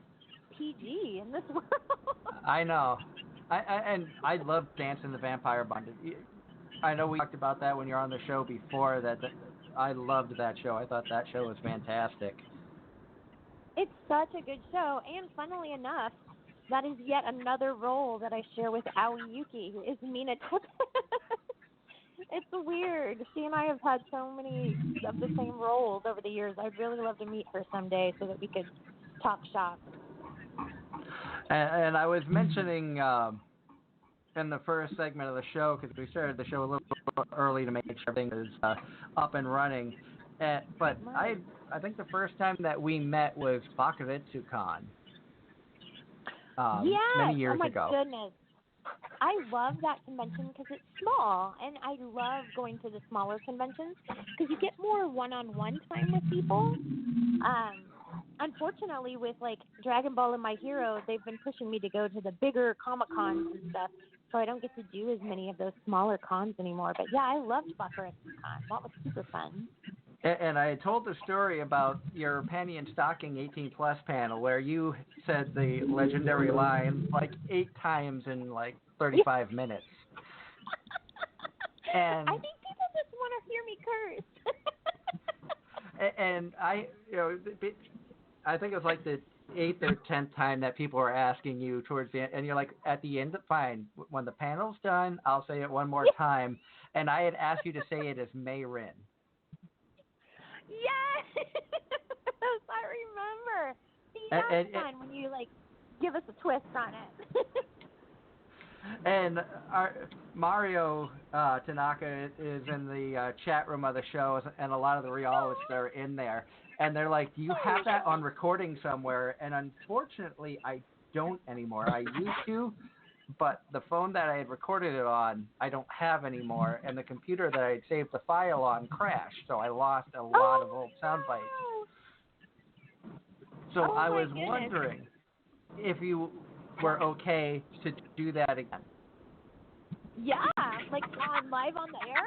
PG in this world.
I know. I love Dance in the Vampire Bund. I know we talked about that when you're on the show before. That I loved that show. I thought that show was fantastic.
It's such a good show, and funnily enough, that is yet another role that I share with Aoi Yuki, is Mina Tep. It's weird. She and I have had so many of the same roles over the years. I'd really love to meet her someday so that we could talk shop.
And I was mentioning in the first segment of the show, because we started the show a little early to make sure everything is up and running. But I think the first time that we met was BakuretsuCon. Many years ago.
Oh my goodness. I love that convention because it's small, and I love going to the smaller conventions because you get more one-on-one time with people. Unfortunately, with like Dragon Ball and My Hero, they've been pushing me to go to the bigger Comic-Cons and stuff, so I don't get to do as many of those smaller cons anymore. But yeah, I loved BakuretsuCon. That was super fun.
And I told the story about your Panty and Stocking 18 Plus panel where you said the legendary line like 8 times in like 35 minutes. And
I think people just want to hear me curse.
And I think it was like the 8th or 10th time that people were asking you towards the end, and you're like, at the end, fine. When the panel's done, I'll say it one more time. And I had asked you to say it as Mayrin.
Yes, I remember. See, that's fun when you like give us a twist on it.
And Mario Tanaka is in the chat room of the show, and a lot of the Rialists are in there. And they're like, do you have that on recording somewhere? And unfortunately, I don't anymore. I used to, but the phone that I had recorded it on, I don't have anymore. And the computer that I had saved the file on crashed, so I lost a lot of old sound bites. So I was wondering if you were okay to do that again.
Yeah, like live on the air?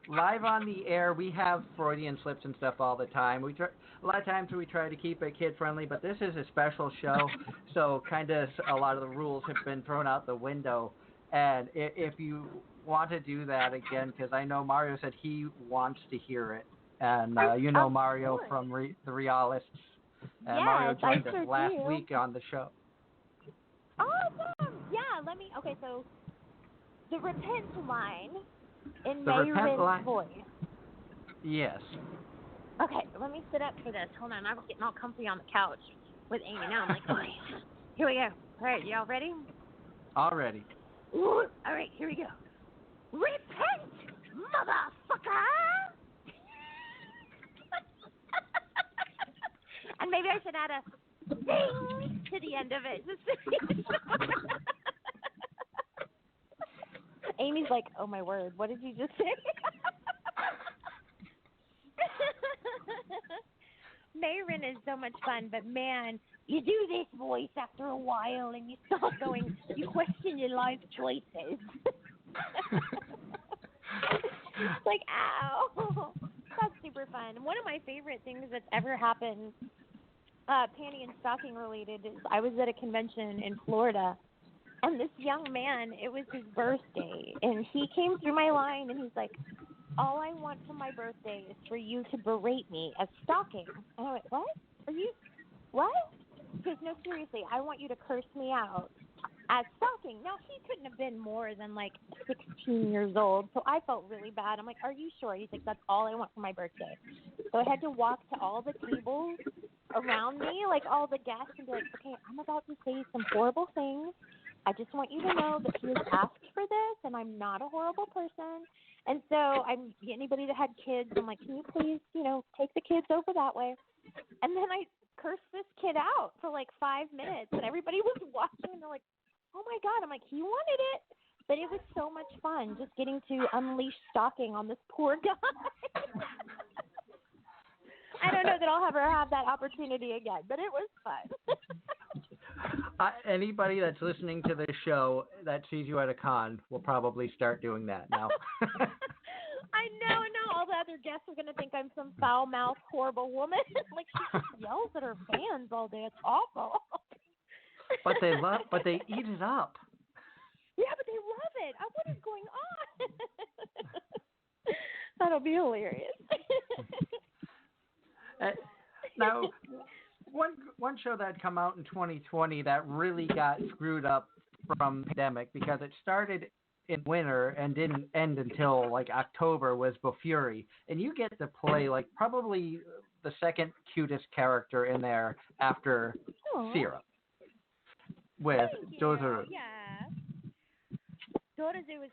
Live on the air, we have Freudian slips and stuff all the time. A lot of times we try to keep it kid-friendly, but this is a special show, so kind of a lot of the rules have been thrown out the window. And if you want to do that again, because I know Mario said he wants to hear it, and Mario from the Rialists, and
yes,
Mario joined us last week on the show.
Awesome! Yeah, so the repent line in
Mayrin's
voice.
Yes.
Okay, let me sit up for this. Hold on, I was getting all comfy on the couch with Amy. Now I'm like, okay, here we go. All right, y'all ready?
All ready.
All right, here we go. Repent, motherfucker! And maybe I should add a ding to the end of it. Amy's like, oh my word, what did you just say? Mayrin is so much fun, but man, you do this voice after a while and you start going, you question your life choices. It's like, ow. That's super fun. One of my favorite things that's ever happened, panty and stocking related, is I was at a convention in Florida, and this young man, it was his birthday, and he came through my line, and he's like, all I want for my birthday is for you to berate me as stalking. And I went, what? What? He goes, no, seriously, I want you to curse me out as stalking. Now, he couldn't have been more than like 16 years old, so I felt really bad. I'm like, are you sure? He's like, that's all I want for my birthday. So I had to walk to all the tables around me, like all the guests, and be like, okay, I'm about to say some horrible things. I just want you to know that he has asked for this, and I'm not a horrible person. And so anybody that had kids, I'm like, can you please, take the kids over that way? And then I cursed this kid out for like 5 minutes, and everybody was watching, and they're like, oh my God. I'm like, he wanted it. But it was so much fun just getting to unleash stalking on this poor guy. I don't know that I'll ever have that opportunity again, but it was fun.
Anybody that's listening to this show that sees you at a con will probably start doing that now.
I know, and now all the other guests are going to think I'm some foul-mouthed, horrible woman. Like, she just yells at her fans all day. It's awful.
But they eat it up.
Yeah, but they love it. What is going on? That'll be hilarious.
Now, one show that had come out in 2020 that really got screwed up from the pandemic because it started in winter and didn't end until like October was Bofuri, and you get to play like probably the second cutest character in there after Syrup with Dozoru.
Yeah. Dozoru was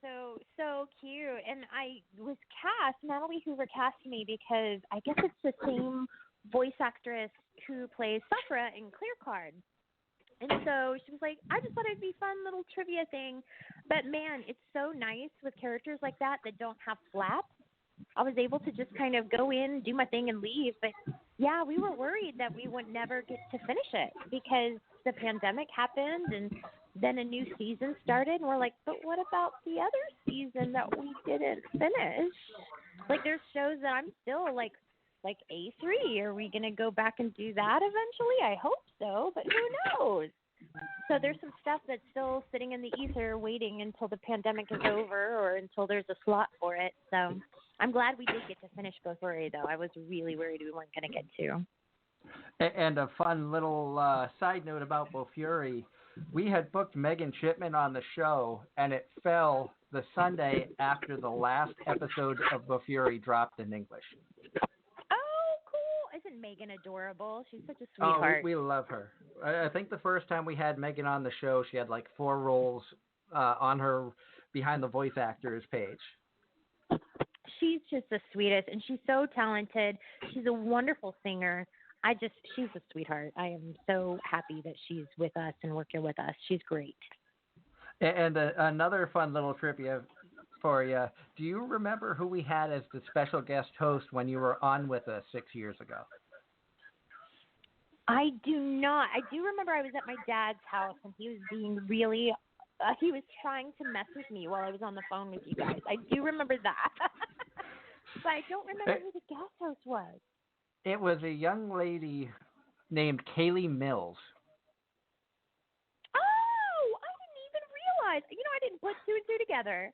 so cute, and I was cast. Natalie Hoover cast me because I guess it's the same voice actress who plays Sakura in Clear Card. And so she was like, I just thought it'd be a fun little trivia thing. But, man, it's so nice with characters like that don't have flaps. I was able to just kind of go in, do my thing, and leave. But, yeah, we were worried that we would never get to finish it because the pandemic happened and then a new season started. And we're like, but what about the other season that we didn't finish? Like, there's shows that I'm still, like A3. Are we going to go back and do that eventually? I hope so, but who knows? So there's some stuff that's still sitting in the ether waiting until the pandemic is over or until there's a slot for it. So I'm glad we did get to finish Bofuri, though. I was really worried we weren't going to get to.
And a fun little side note about Bofuri, we had booked Megan Shipman on the show, and it fell the Sunday after the last episode of Bofuri dropped in English.
Isn't Megan adorable? She's such a sweetheart.
Oh, we love her. I think the first time we had Megan on the show, she had like 4 roles on her behind the voice actors page.
She's just the sweetest, and she's so talented. She's a wonderful singer. She's a sweetheart. I am so happy that she's with us and working with us. She's great.
And another fun little trivia for you. Do you remember who we had as the special guest host when you were on with us 6 years ago?
I do not. I do remember I was at my dad's house and he was being really, he was trying to mess with me while I was on the phone with you guys. I do remember that. But I don't remember who the guest host was.
It was a young lady named Kaylee Mills.
Oh, I didn't even realize. I didn't put 2 and 2 together.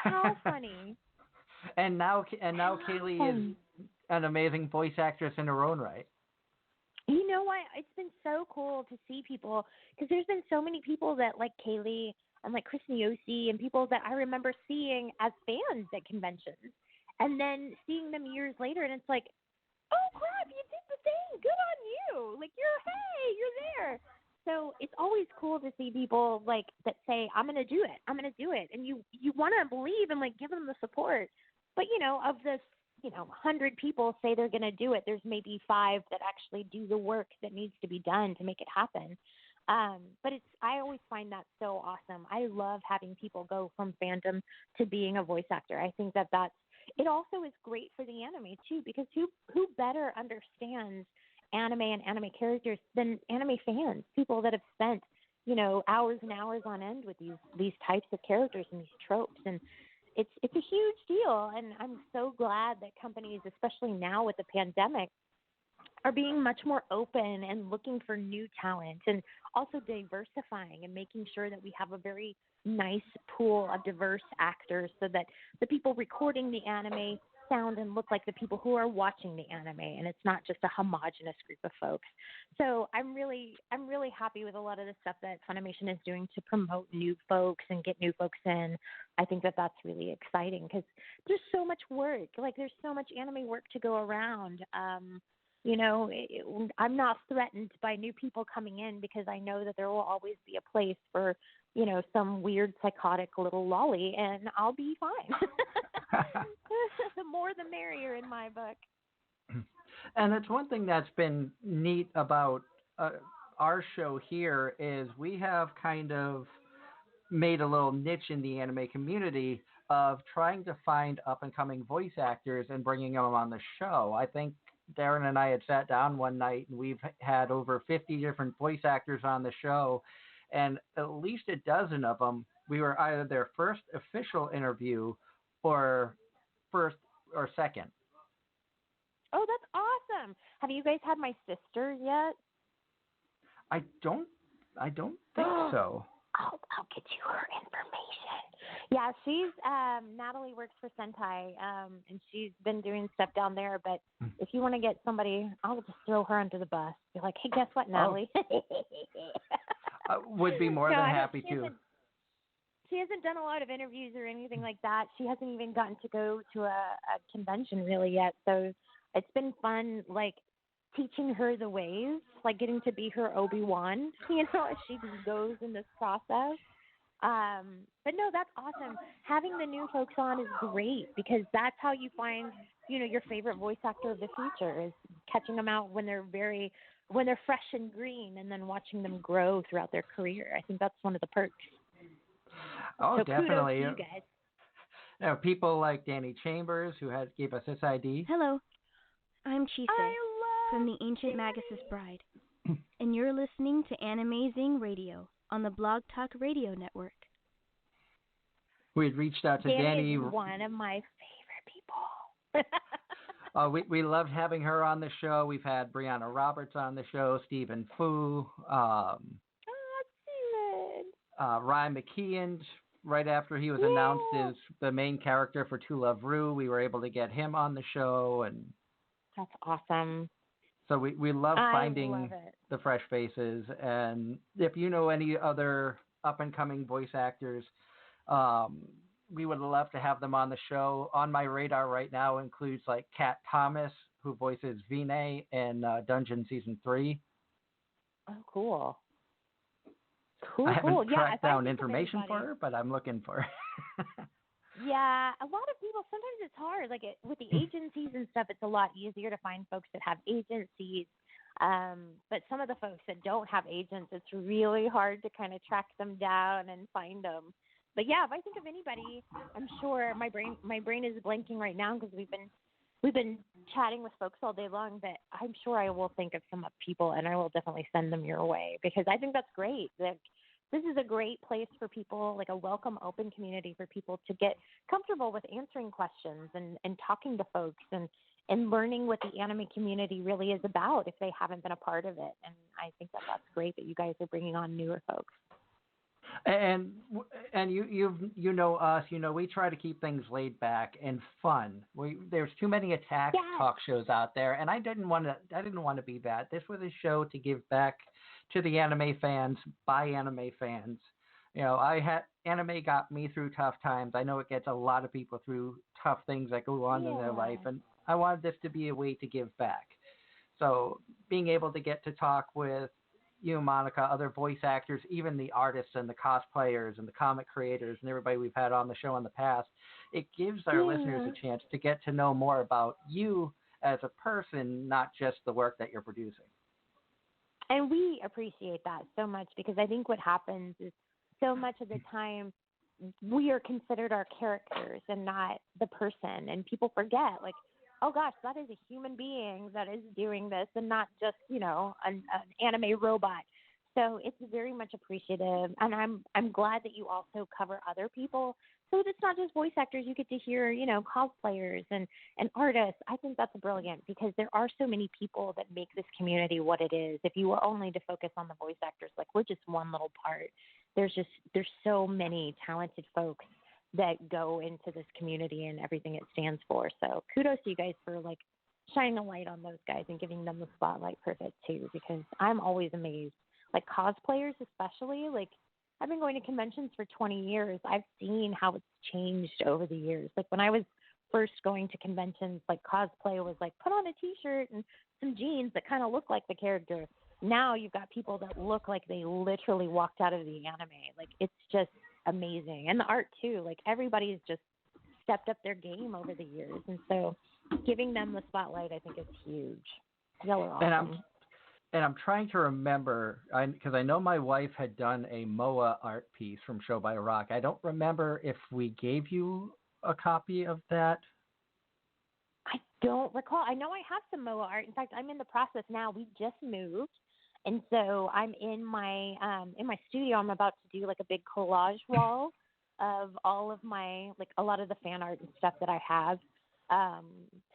How funny.
And now Kaylee is an amazing voice actress in her own right.
You know what? It's been so cool to see people because there's been so many people that like Kaylee and like Chris Niosi and people that I remember seeing as fans at conventions and then seeing them years later and it's like, oh crap, you did the thing. Good on you. Like you're there. So it's always cool to see people like that say, I'm going to do it. I'm going to do it. And you want to believe and like give them the support. But, of the 100 people say they're going to do it, there's maybe 5 that actually do the work that needs to be done to make it happen. But I always find that so awesome. I love having people go from fandom to being a voice actor. I think it also is great for the anime too, because who better understands anime and anime characters than anime fans, people that have spent, hours and hours on end with these types of characters and these tropes. And it's a huge deal. And I'm so glad that companies, especially now with the pandemic, are being much more open and looking for new talent and also diversifying and making sure that we have a very nice pool of diverse actors so that the people recording the anime sound and look like the people who are watching the anime, and it's not just a homogenous group of folks. So I'm really happy with a lot of the stuff that Funimation is doing to promote new folks and get new folks in. I think that that's really exciting because there's so much work. Like there's so much anime work to go around. I'm not threatened by new people coming in because I know that there will always be a place for, some weird psychotic little lolly, and I'll be fine. The more the merrier in my book.
And it's one thing that's been neat about our show here is we have kind of made a little niche in the anime community of trying to find up-and-coming voice actors and bringing them on the show. I think Darren and I had sat down one night, and we've had over 50 different voice actors on the show, and at least a dozen of them, we were either their first official interview or first or second.
Oh, that's awesome. Have you guys had my sister yet?
I don't think so.
I'll get you her information. Yeah, she's Natalie works for Sentai, and she's been doing stuff down there. But if you want to get somebody, I'll just throw her under the bus. Be like, hey, guess what, Natalie?
Would be more than happy to.
She hasn't done a lot of interviews or anything like that. She hasn't even gotten to go to a convention really yet. So it's been fun, like teaching her the ways, like getting to be her Obi-Wan, as she just goes in this process. But no, that's awesome. Having the new folks on is great because that's how you find, your favorite voice actor of the future is catching them out when they're fresh and green and then watching them grow throughout their career. I think that's one of the perks.
Oh,
so
definitely.
Kudos to you guys.
People like Danny Chambers, who gave us this ID.
Hello, I'm Chise from the Ancient Magus' Bride, and you're listening to Anime-Zing Radio on the Blog Talk Radio Network.
We had reached out to Danny.
Is one of my favorite people.
We loved having her on the show. We've had Brianna Roberts on the show, Stephen Fu, Ryan McKeon. Right after he was announced as the main character for To Love Ru, we were able to get him on the show, and
that's awesome.
So we love finding the fresh faces, and if you know any other up-and-coming voice actors, we would love to have them on the show. On my radar right now includes like Kat Thomas, who voices Vinay in Dungeon Season 3.
Oh, cool.
I haven't tracked down information for her, but I'm looking for her.
Yeah, a lot of people, sometimes it's hard. Like with the agencies and stuff, it's a lot easier to find folks that have agencies. But some of the folks that don't have agents, it's really hard to kind of track them down and find them. But yeah, if I think of anybody, I'm sure my brain is blanking right now because we've been chatting with folks all day long. But I'm sure I will think of some people, and I will definitely send them your way because I think that's great. This is a great place for people, like a welcome, open community for people to get comfortable with answering questions and talking to folks and learning what the anime community really is about if they haven't been a part of it. And I think that's great that you guys are bringing on newer folks.
And you know us, we try to keep things laid back and fun. There's too many attack talk shows out there, and I didn't want to be that. This was a show to give back to the anime fans by anime fans. Anime got me through tough times. I know it gets a lot of people through tough things that go on in their life, and I wanted this to be a way to give back. So being able to get to talk with you, Monica, other voice actors, even the artists and the cosplayers and the comic creators and everybody we've had on the show in the past, it gives our listeners a chance to get to know more about you as a person, not just the work that you're producing.
And we appreciate that so much because I think what happens is so much of the time we are considered our characters and not the person. And people forget, like, oh, gosh, that is a human being that is doing this and not just, an anime robot. So it's very much appreciative. And I'm glad that you also cover other people. So it's not just voice actors. You get to hear, cosplayers and artists. I think that's brilliant because there are so many people that make this community what it is. If you were only to focus on the voice actors, like we're just one little part. There's so many talented folks that go into this community and everything it stands for. So kudos to you guys for like shining a light on those guys and giving them the spotlight for it too, because I'm always amazed. Like cosplayers especially, like I've been going to conventions for 20 years. I've seen how it's changed over the years. Like when I was first going to conventions, like cosplay was like put on a t-shirt and some jeans that kind of look like the character. Now you've got people that look like they literally walked out of the anime. Like it's just amazing. And the art too. Like everybody's just stepped up their game over the years. And so giving them the spotlight, I think is huge. Y'all are awesome.
And I'm trying to remember, because I know my wife had done a MOA art piece from Show by Rock. I don't remember if we gave you a copy of that.
I don't recall. I know I have some MOA art. In fact, I'm in the process now. We just moved, and so I'm in my studio. I'm about to do like a big collage wall of all of my, like, a lot of the fan art and stuff that I have.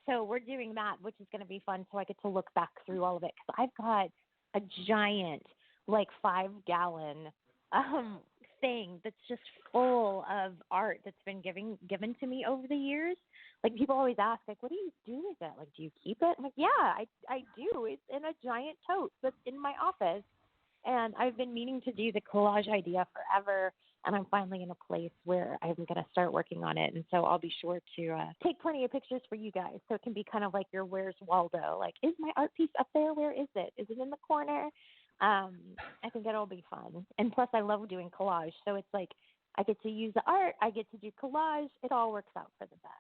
So we're doing that, which is going to be fun. So I get to look back through all of it, because I've got a giant, like, 5-gallon thing that's just full of art that's been given to me over the years. Like, people always ask, like, what do you do with it? Like, do you keep it? I'm like, yeah, I do. It's in a giant tote that's in my office. And I've been meaning to do the collage idea forever, and I'm finally in a place where I'm going to start working on it. And so I'll be sure to take plenty of pictures for you guys, so it can be kind of like your Where's Waldo? Like, is my art piece up there? Where is it? Is it in the corner? I think it'll be fun. And plus, I love doing collage. So it's like I get to use the art. I get to do collage. It all works out for the best.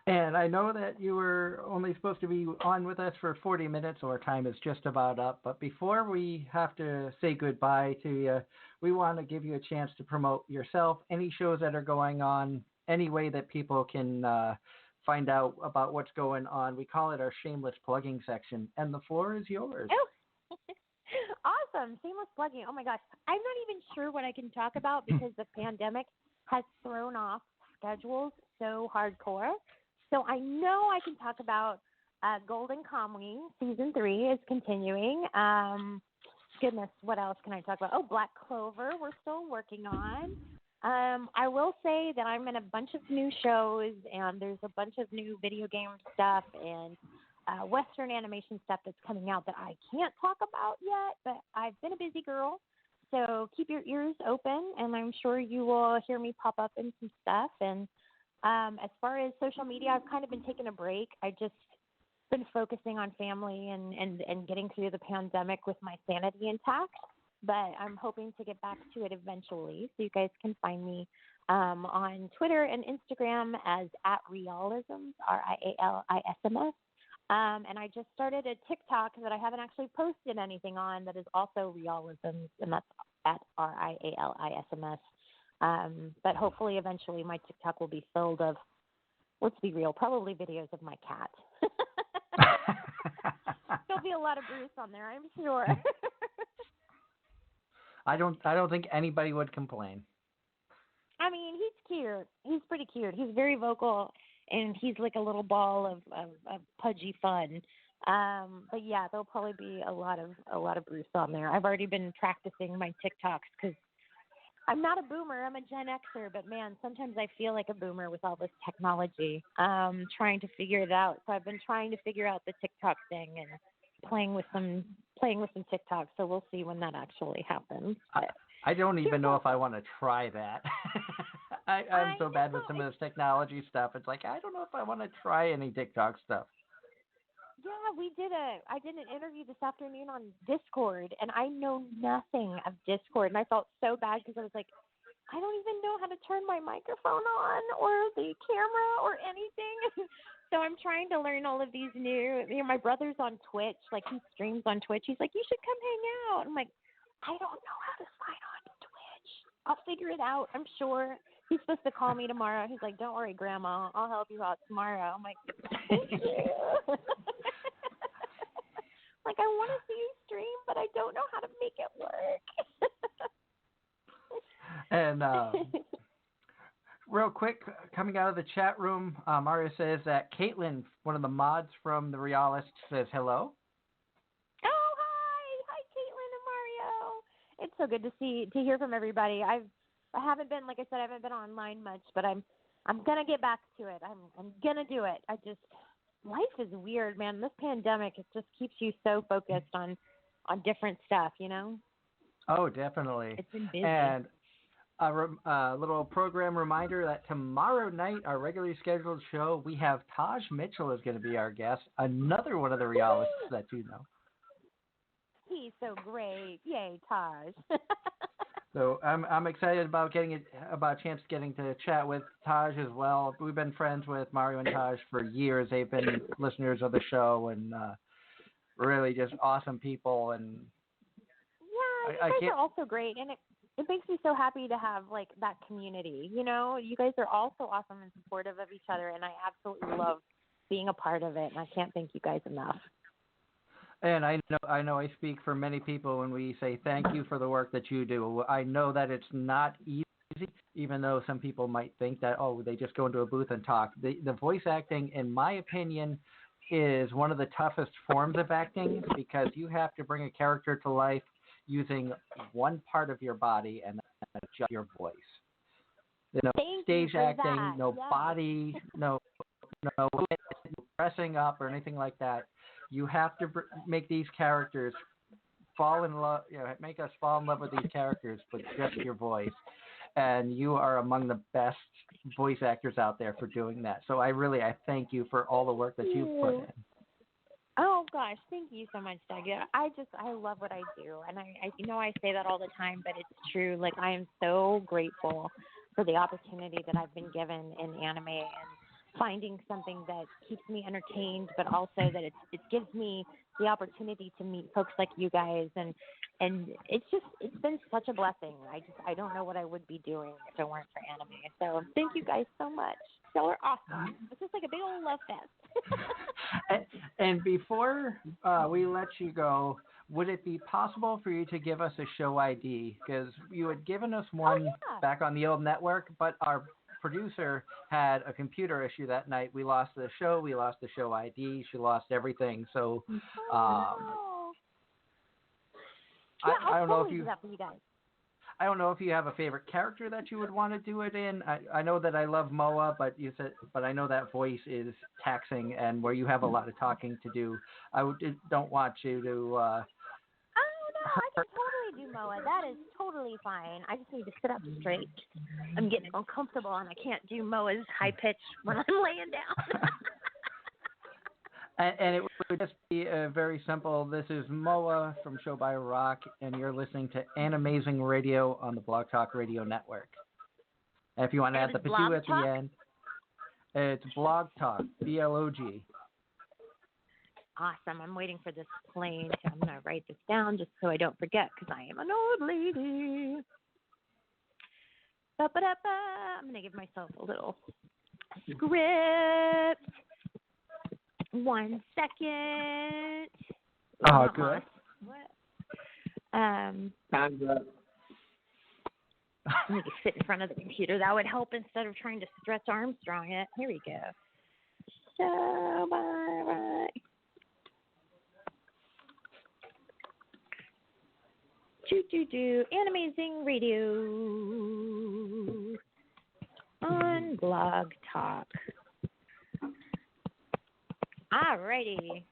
And I know that you were only supposed to be on with us for 40 minutes, so our time is just about up. But before we have to say goodbye to you, we want to give you a chance to promote yourself, any shows that are going on, any way that people can find out about what's going on. We call it our shameless plugging section, and the floor is yours.
Oh. Awesome. Shameless plugging. Oh, my gosh. I'm not even sure what I can talk about, because the pandemic has thrown off schedules so hardcore. So I know I can talk about Golden Kamuy Season 3 is continuing. Goodness, what else can I talk about? Oh, Black Clover we're still working on. I will say that I'm in a bunch of new shows, and there's a bunch of new video game stuff and Western animation stuff that's coming out that I can't talk about yet, but I've been a busy girl. So keep your ears open, and I'm sure you will hear me pop up in some stuff. And as far as social media, I've kind of been taking a break. I just been focusing on family and getting through the pandemic with my sanity intact. But I'm hoping to get back to it eventually. So you guys can find me on Twitter and Instagram as @Rialisms, RIALISMS. And I just started a TikTok that I haven't actually posted anything on that is also Rialisms, and that's @RIALISMS. But hopefully eventually my TikTok will be filled of, let's be real, probably videos of my cat. There'll be a lot of Bruce on there, I'm sure.
I don't think anybody would complain.
I mean, he's cute. He's pretty cute. He's very vocal, and he's like a little ball of pudgy fun. But yeah, there'll probably be a lot of Bruce on there. I've already been practicing my TikToks, because I'm not a boomer. I'm a Gen Xer, but man, sometimes I feel like a boomer with all this technology. Trying to figure it out. So I've been trying to figure out the TikTok thing and playing with some TikToks. So we'll see when that actually happens.
I don't even know if I want to try that. I'm so bad with some of this technology stuff. It's like, I don't know if I want to try any TikTok stuff.
Yeah, I did an interview this afternoon on Discord, and I know nothing of Discord, and I felt so bad, because I was like, I don't even know how to turn my microphone on or the camera or anything. So I'm trying to learn all of these new, my brother's on Twitch, like he streams on Twitch. He's like, you should come hang out. I'm like, I don't know how to sign on to Twitch. I'll figure it out, I'm sure. He's supposed to call me tomorrow. He's like, don't worry, Grandma, I'll help you out tomorrow. I'm like, thank you. Like, I want to see you stream, but I don't know how to make it work.
And real quick, coming out of the chat room, Mario says that Caitlin, one of the mods from the Realists, says hello.
Oh, hi, Caitlin and Mario. It's so good to hear from everybody. I haven't been, like I said, I haven't been online much, but I'm gonna get back to it. I'm gonna do it. Life is weird, man. This pandemic, it just keeps you so focused on different stuff, you know?
Oh, definitely.
It's been busy.
And a little program reminder that tomorrow night, our regularly scheduled show, we have Taj Mitchell is going to be our guest, another one of the realists that you know.
He's so great. Yay, Taj.
So I'm excited about a chance getting to chat with Taj as well. We've been friends with Mario and Taj for years. They've been listeners of the show, and really just awesome people. And
yeah, you guys are also great. And it makes me so happy to have like that community. You know, you guys are all so awesome and supportive of each other, and I absolutely love being a part of it. And I can't thank you guys enough.
And I know I speak for many people when we say thank you for the work that you do. I know that it's not easy, even though some people might think that, oh, they just go into a booth and talk. The voice acting, in my opinion, is one of the toughest forms of acting because you have to bring a character to life using one part of your body and adjust your voice. Stage acting, body, no dressing up or anything like that. You have to make these characters fall in love, make us fall in love with these characters with just your voice. And you are among the best voice actors out there for doing that. So I thank you for all the work that you've put in.
Oh gosh, thank you so much, Doug. I love what I do, and I I say that all the time, but it's true. Like, I am so grateful for the opportunity that I've been given in anime and finding something that keeps me entertained, but also that it gives me the opportunity to meet folks like you guys, and it's been such a blessing. I don't know what I would be doing if it weren't for anime. So thank you guys so much. Y'all are awesome. It's just like a big old love fest.
And before we let you go, would it be possible for you to give us a show ID? Because you had given us one back on the old network, but our producer had a computer issue that night. We lost the show. We lost the show ID. She lost everything. So I don't know if you.
That for you guys.
I don't know if you have a favorite character that you would want to do it in. I know that I love Moa, but I know that voice is taxing and where you have a lot of talking to do. Don't want you to.
I can totally do Moa. That is totally fine. I just need to sit up straight. I'm getting uncomfortable, and I can't do Moa's high pitch when I'm laying down.
And it would just be very simple. This is Moa from Show by Rock, and you're listening to Anime-Zing Radio on the Blog Talk Radio Network. And if you want to add the Patu at the end, it's Blog Talk, BLOG.
Awesome. I'm waiting for this plane, so I'm going to write this down just so I don't forget because I am an old lady. Ba-ba-da-ba. I'm going to give myself a little script. 1 second.
Oh, good.
What?
Time's up.
Let me sit in front of the computer. That would help instead of trying to stretch Armstrong it. Here we go. So, bye. Anime-Zing Radio on Blog Talk. Alrighty.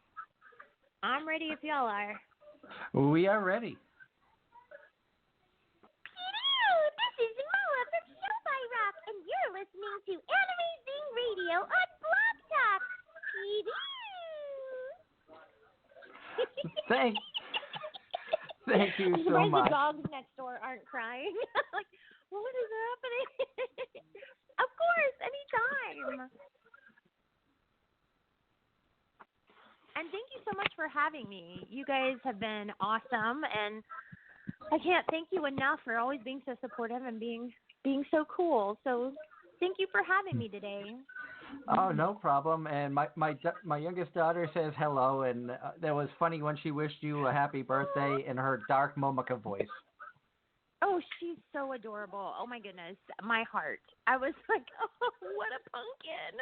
I'm ready if y'all are.
We are ready.
Hello, this is Moa from Show by Rock, and you're listening to Anime-Zing Radio on Blog Talk.
Thank you so much.
The dogs next door aren't crying. Like, what is happening? Of course, anytime. And thank you so much for having me. You guys have been awesome, and I can't thank you enough for always being so supportive and being so cool. So thank you for having me today.
Oh, no problem. And my youngest daughter says hello, and that was funny when she wished you a happy birthday in her dark Momika voice.
Oh, she's so adorable. Oh, my goodness. My heart. I was like, oh, what a pumpkin.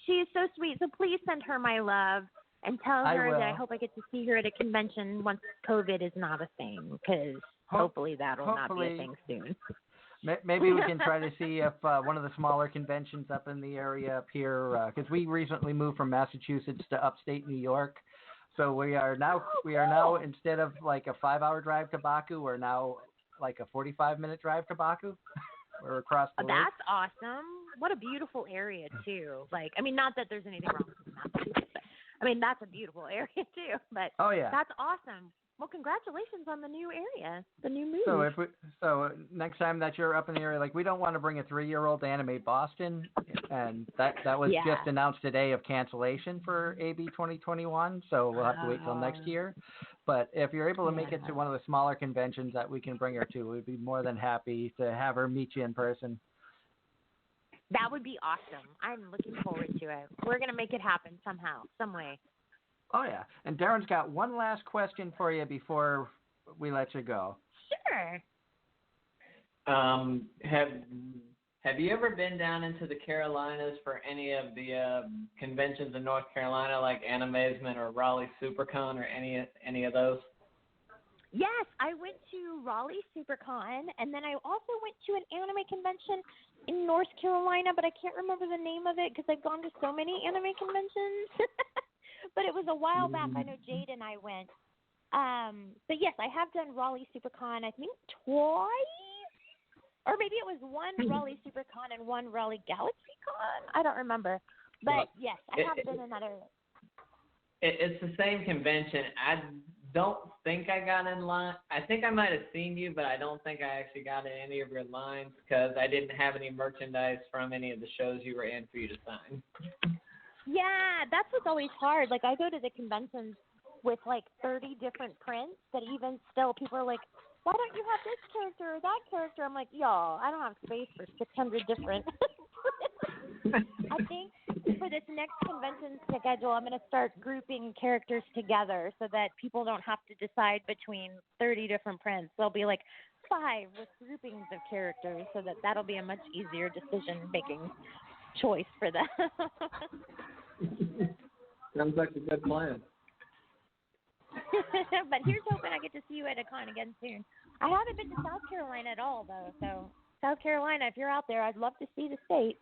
She is so sweet. So please send her my love and tell her that I hope I get to see her at a convention once COVID is not a thing, because hopefully that'll not be a thing soon.
Maybe we can try to see if one of the smaller conventions up in the area up here, because we recently moved from Massachusetts to upstate New York. So we are now instead of like a 5-hour drive to Baku, we're now like a 45-minute drive to Baku. We're across the lake.
That's awesome. What a beautiful area too. Like, I mean, not that there's anything wrong with Massachusetts, but I mean that's a beautiful area too. But
oh yeah,
that's awesome. Well, congratulations on the new area, the new move.
So next time that you're up in the area, like we don't want to bring a 3-year-old to Anime Boston. and that was
Yeah.
just announced today of cancellation for AB 2021. So we'll have to wait till next year. But if you're able to make it to one of the smaller conventions that we can bring her to, we'd be more than happy to have her meet you in person.
That would be awesome. I'm looking forward to it. We're going to make it happen somehow, some way.
Oh, yeah. And Darren's got one last question for you before we let you go.
Sure.
Have you ever been down into the Carolinas for any of the conventions in North Carolina, like Anime-Zing or Raleigh SuperCon or any of those?
Yes, I went to Raleigh SuperCon, and then I also went to an anime convention in North Carolina, but I can't remember the name of it because I've gone to so many anime conventions. But it was a while back. I know Jade and I went. But yes, I have done Raleigh SuperCon, I think twice. Or maybe it was one Raleigh SuperCon and one Raleigh GalaxyCon. I don't remember. But yes, I have been in that area.
It's the same convention. I don't think I got in line. I think I might have seen you, but I don't think I actually got in any of your lines because I didn't have any merchandise from any of the shows you were in for you to sign.
Yeah, that's what's always hard. Like, I go to the conventions with, like, 30 different prints, but even still, people are like, why don't you have this character or that character? I'm like, y'all, I don't have space for 600 different I think for this next convention schedule, I'm going to start grouping characters together so that people don't have to decide between 30 different prints. There'll be like 5 with groupings of characters so that that'll be a much easier decision-making choice for them.
Sounds like a good plan.
But here's hoping I get to see you at a con again soon. I haven't been to South Carolina at all, though. So, South Carolina, if you're out there, I'd love to see the state.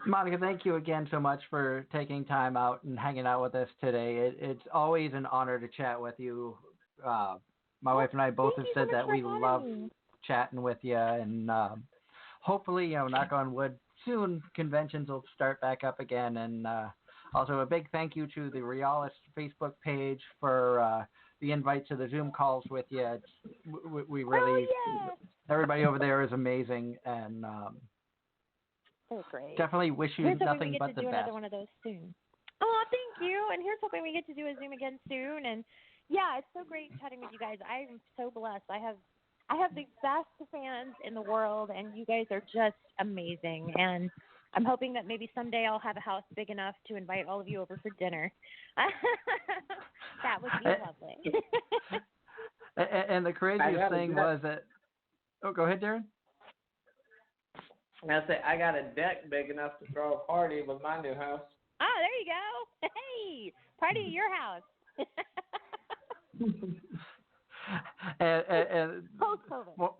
Monica, thank you again so much for taking time out and hanging out with us today. It's always an honor to chat with you. My wife and I both have said that we love chatting with you, and hopefully, knock on wood, soon conventions will start back up again. And also a big thank you to the Rialist Facebook page for the invite to the Zoom calls with you. We really, everybody over there is amazing, and
so great.
Definitely wish you nothing but the best. Here's hoping we get to do another
one of those soon. Oh, thank you. And here's hoping we get to do a Zoom again soon. And yeah, it's so great chatting with you guys. I'm so blessed. I have the best fans in the world, and you guys are just amazing. And I'm hoping that maybe someday I'll have a house big enough to invite all of you over for dinner. That would be lovely.
And the craziest thing was that. Oh, go ahead, Darren.
I got a deck big enough to throw a party with my new house.
Oh, there you go. Hey, party at your house.
and
Post-COVID.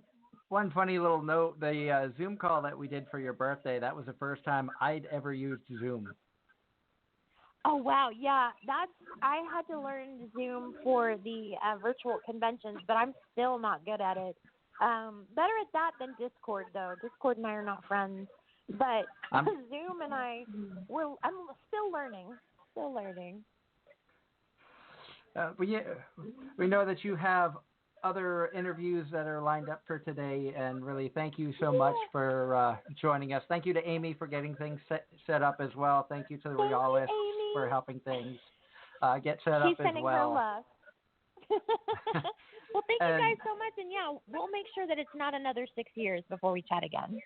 One funny little note, the Zoom call that we did for your birthday, that was the first time I'd ever used Zoom.
Oh, wow. Yeah, I had to learn Zoom for the virtual conventions, but I'm still not good at it. Better at that than Discord, though. Discord and I are not friends. But Zoom and I'm still learning.
We know that you have other interviews that are lined up for today, and really thank you so much for joining us. Thank you to Amy for getting things set up as well. Thank you to the Realists for helping things get set up as well.
She's sending her love. Well, thank you guys so much, and yeah, we'll make sure that it's not another 6 years before we chat again.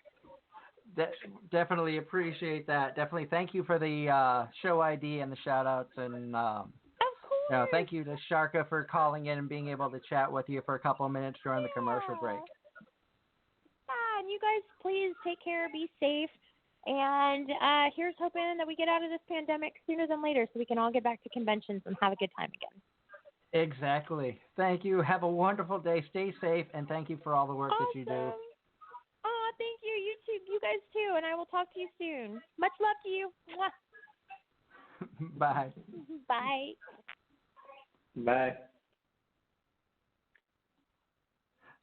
Definitely appreciate that. Definitely thank you for the show ID and the shout outs, and thank you to Sharka for calling in and being able to chat with you for a couple of minutes during the commercial break.
Yeah, and you guys please take care, be safe, and here's hoping that we get out of this pandemic sooner than later so we can all get back to conventions and have a good time again.
Exactly. Thank you. Have a wonderful day. Stay safe, and thank you for all the work that you do.
Oh, thank you. You too. You guys too, and I will talk to you soon. Much love to you.
Bye.
Bye.
Bye.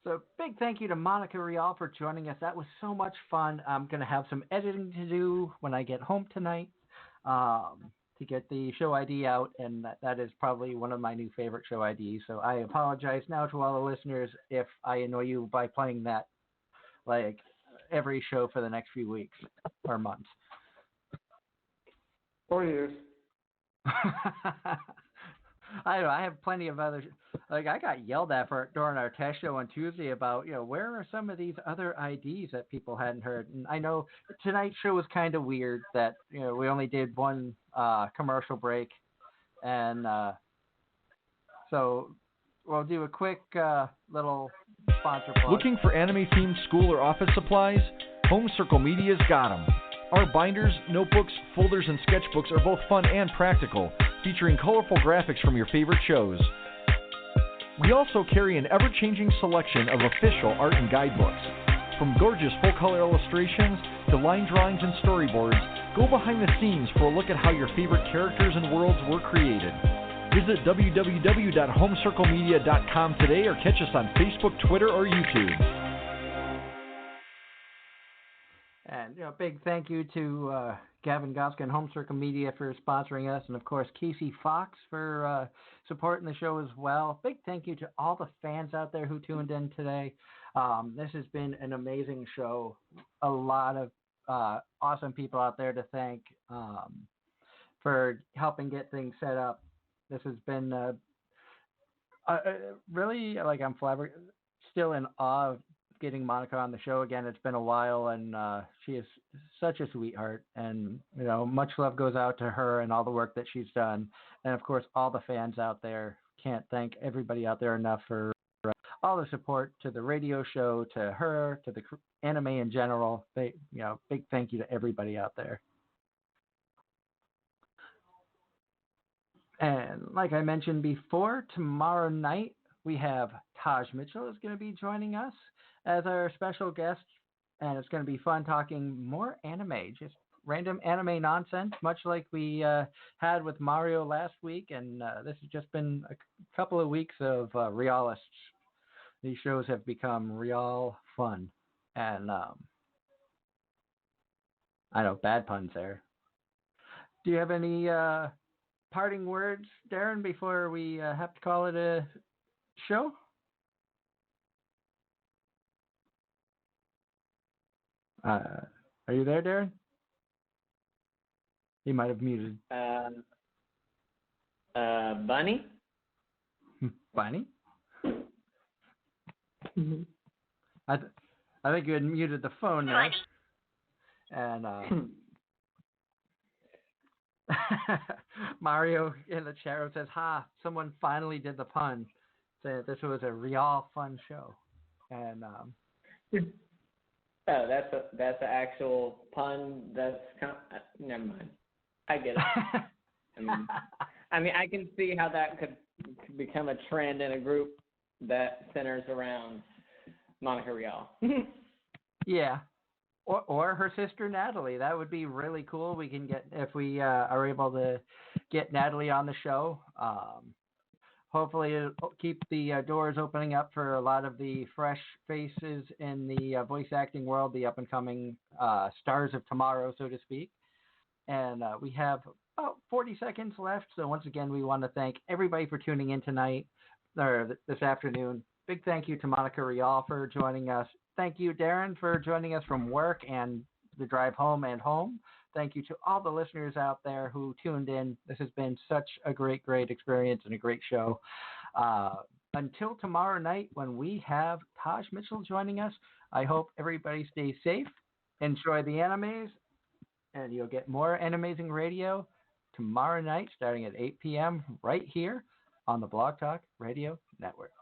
So big thank you to Monica Rial for joining us. That was so much fun. I'm going to have some editing to do when I get home tonight to get the show ID out, and that is probably one of my new favorite show IDs. So I apologize now to all the listeners if I annoy you by playing that. Like, every show for the next few weeks or months.
Or years.
I don't know. I have plenty of other. Like I got yelled at for during our test show on Tuesday about where are some of these other IDs that people hadn't heard. And I know tonight's show was kind of weird that we only did one commercial break, and so we'll do a quick little sponsor plug.
Looking for anime-themed school or office supplies? Home Circle Media's got them. Our binders, notebooks, folders, and sketchbooks are both fun and practical, featuring colorful graphics from your favorite shows. We also carry an ever-changing selection of official art and guidebooks. From gorgeous full-color illustrations to line drawings and storyboards, go behind the scenes for a look at how your favorite characters and worlds were created. Visit www.homecirclemedia.com today or catch us on Facebook, Twitter, or YouTube.
And big thank you to Gavin Goska and Home Circle Media for sponsoring us, and of course Casey Fox for supporting the show as well. Big thank you to all the fans out there who tuned in today. This has been an amazing show. A lot of awesome people out there to thank for helping get things set up. This has been really, I'm still in awe of getting Monica on the show again. It's been a while, and she is such a sweetheart, and much love goes out to her and all the work that she's done, and of course all the fans out there. Can't thank everybody out there enough for all the support to the radio show, to her, to the anime in general. Big thank you to everybody out there. And like I mentioned before, tomorrow night we have Taj Mitchell is going to be joining us as our special guest, and it's going to be fun talking more anime, just random anime nonsense, much like we had with Mario last week, and this has just been a couple of weeks of Realists. These shows have become real fun, and I know, bad puns there. Do you have any parting words, Darren, before we have to call it a show? Are you there, Darren? He might have muted.
Bunny?
Bunny? I think you had muted the phone there. And Mario in the chat room says, "Ha! Someone finally did the pun. Saying this was a real fun show." And
oh, that's an actual pun. Never mind. I get it. I mean, I can see how that could become a trend in a group that centers around Monica Rial.
Yeah. Or her sister Natalie. That would be really cool. We can get, if we are able to get Natalie on the show. Hopefully it'll keep the doors opening up for a lot of the fresh faces in the voice acting world, the up and coming stars of tomorrow, so to speak. And we have about 40 seconds left. So once again, we want to thank everybody for tuning in tonight or this afternoon. Big thank you to Monica Rial for joining us. Thank you, Darren, for joining us from work and the drive home and home. Thank you to all the listeners out there who tuned in. This has been such a great, great experience and a great show. Until tomorrow night when we have Taj Mitchell joining us, I hope everybody stays safe, enjoy the animes, and you'll get more Anime-Zing Radio tomorrow night starting at 8 p.m. right here on the Blog Talk Radio Network.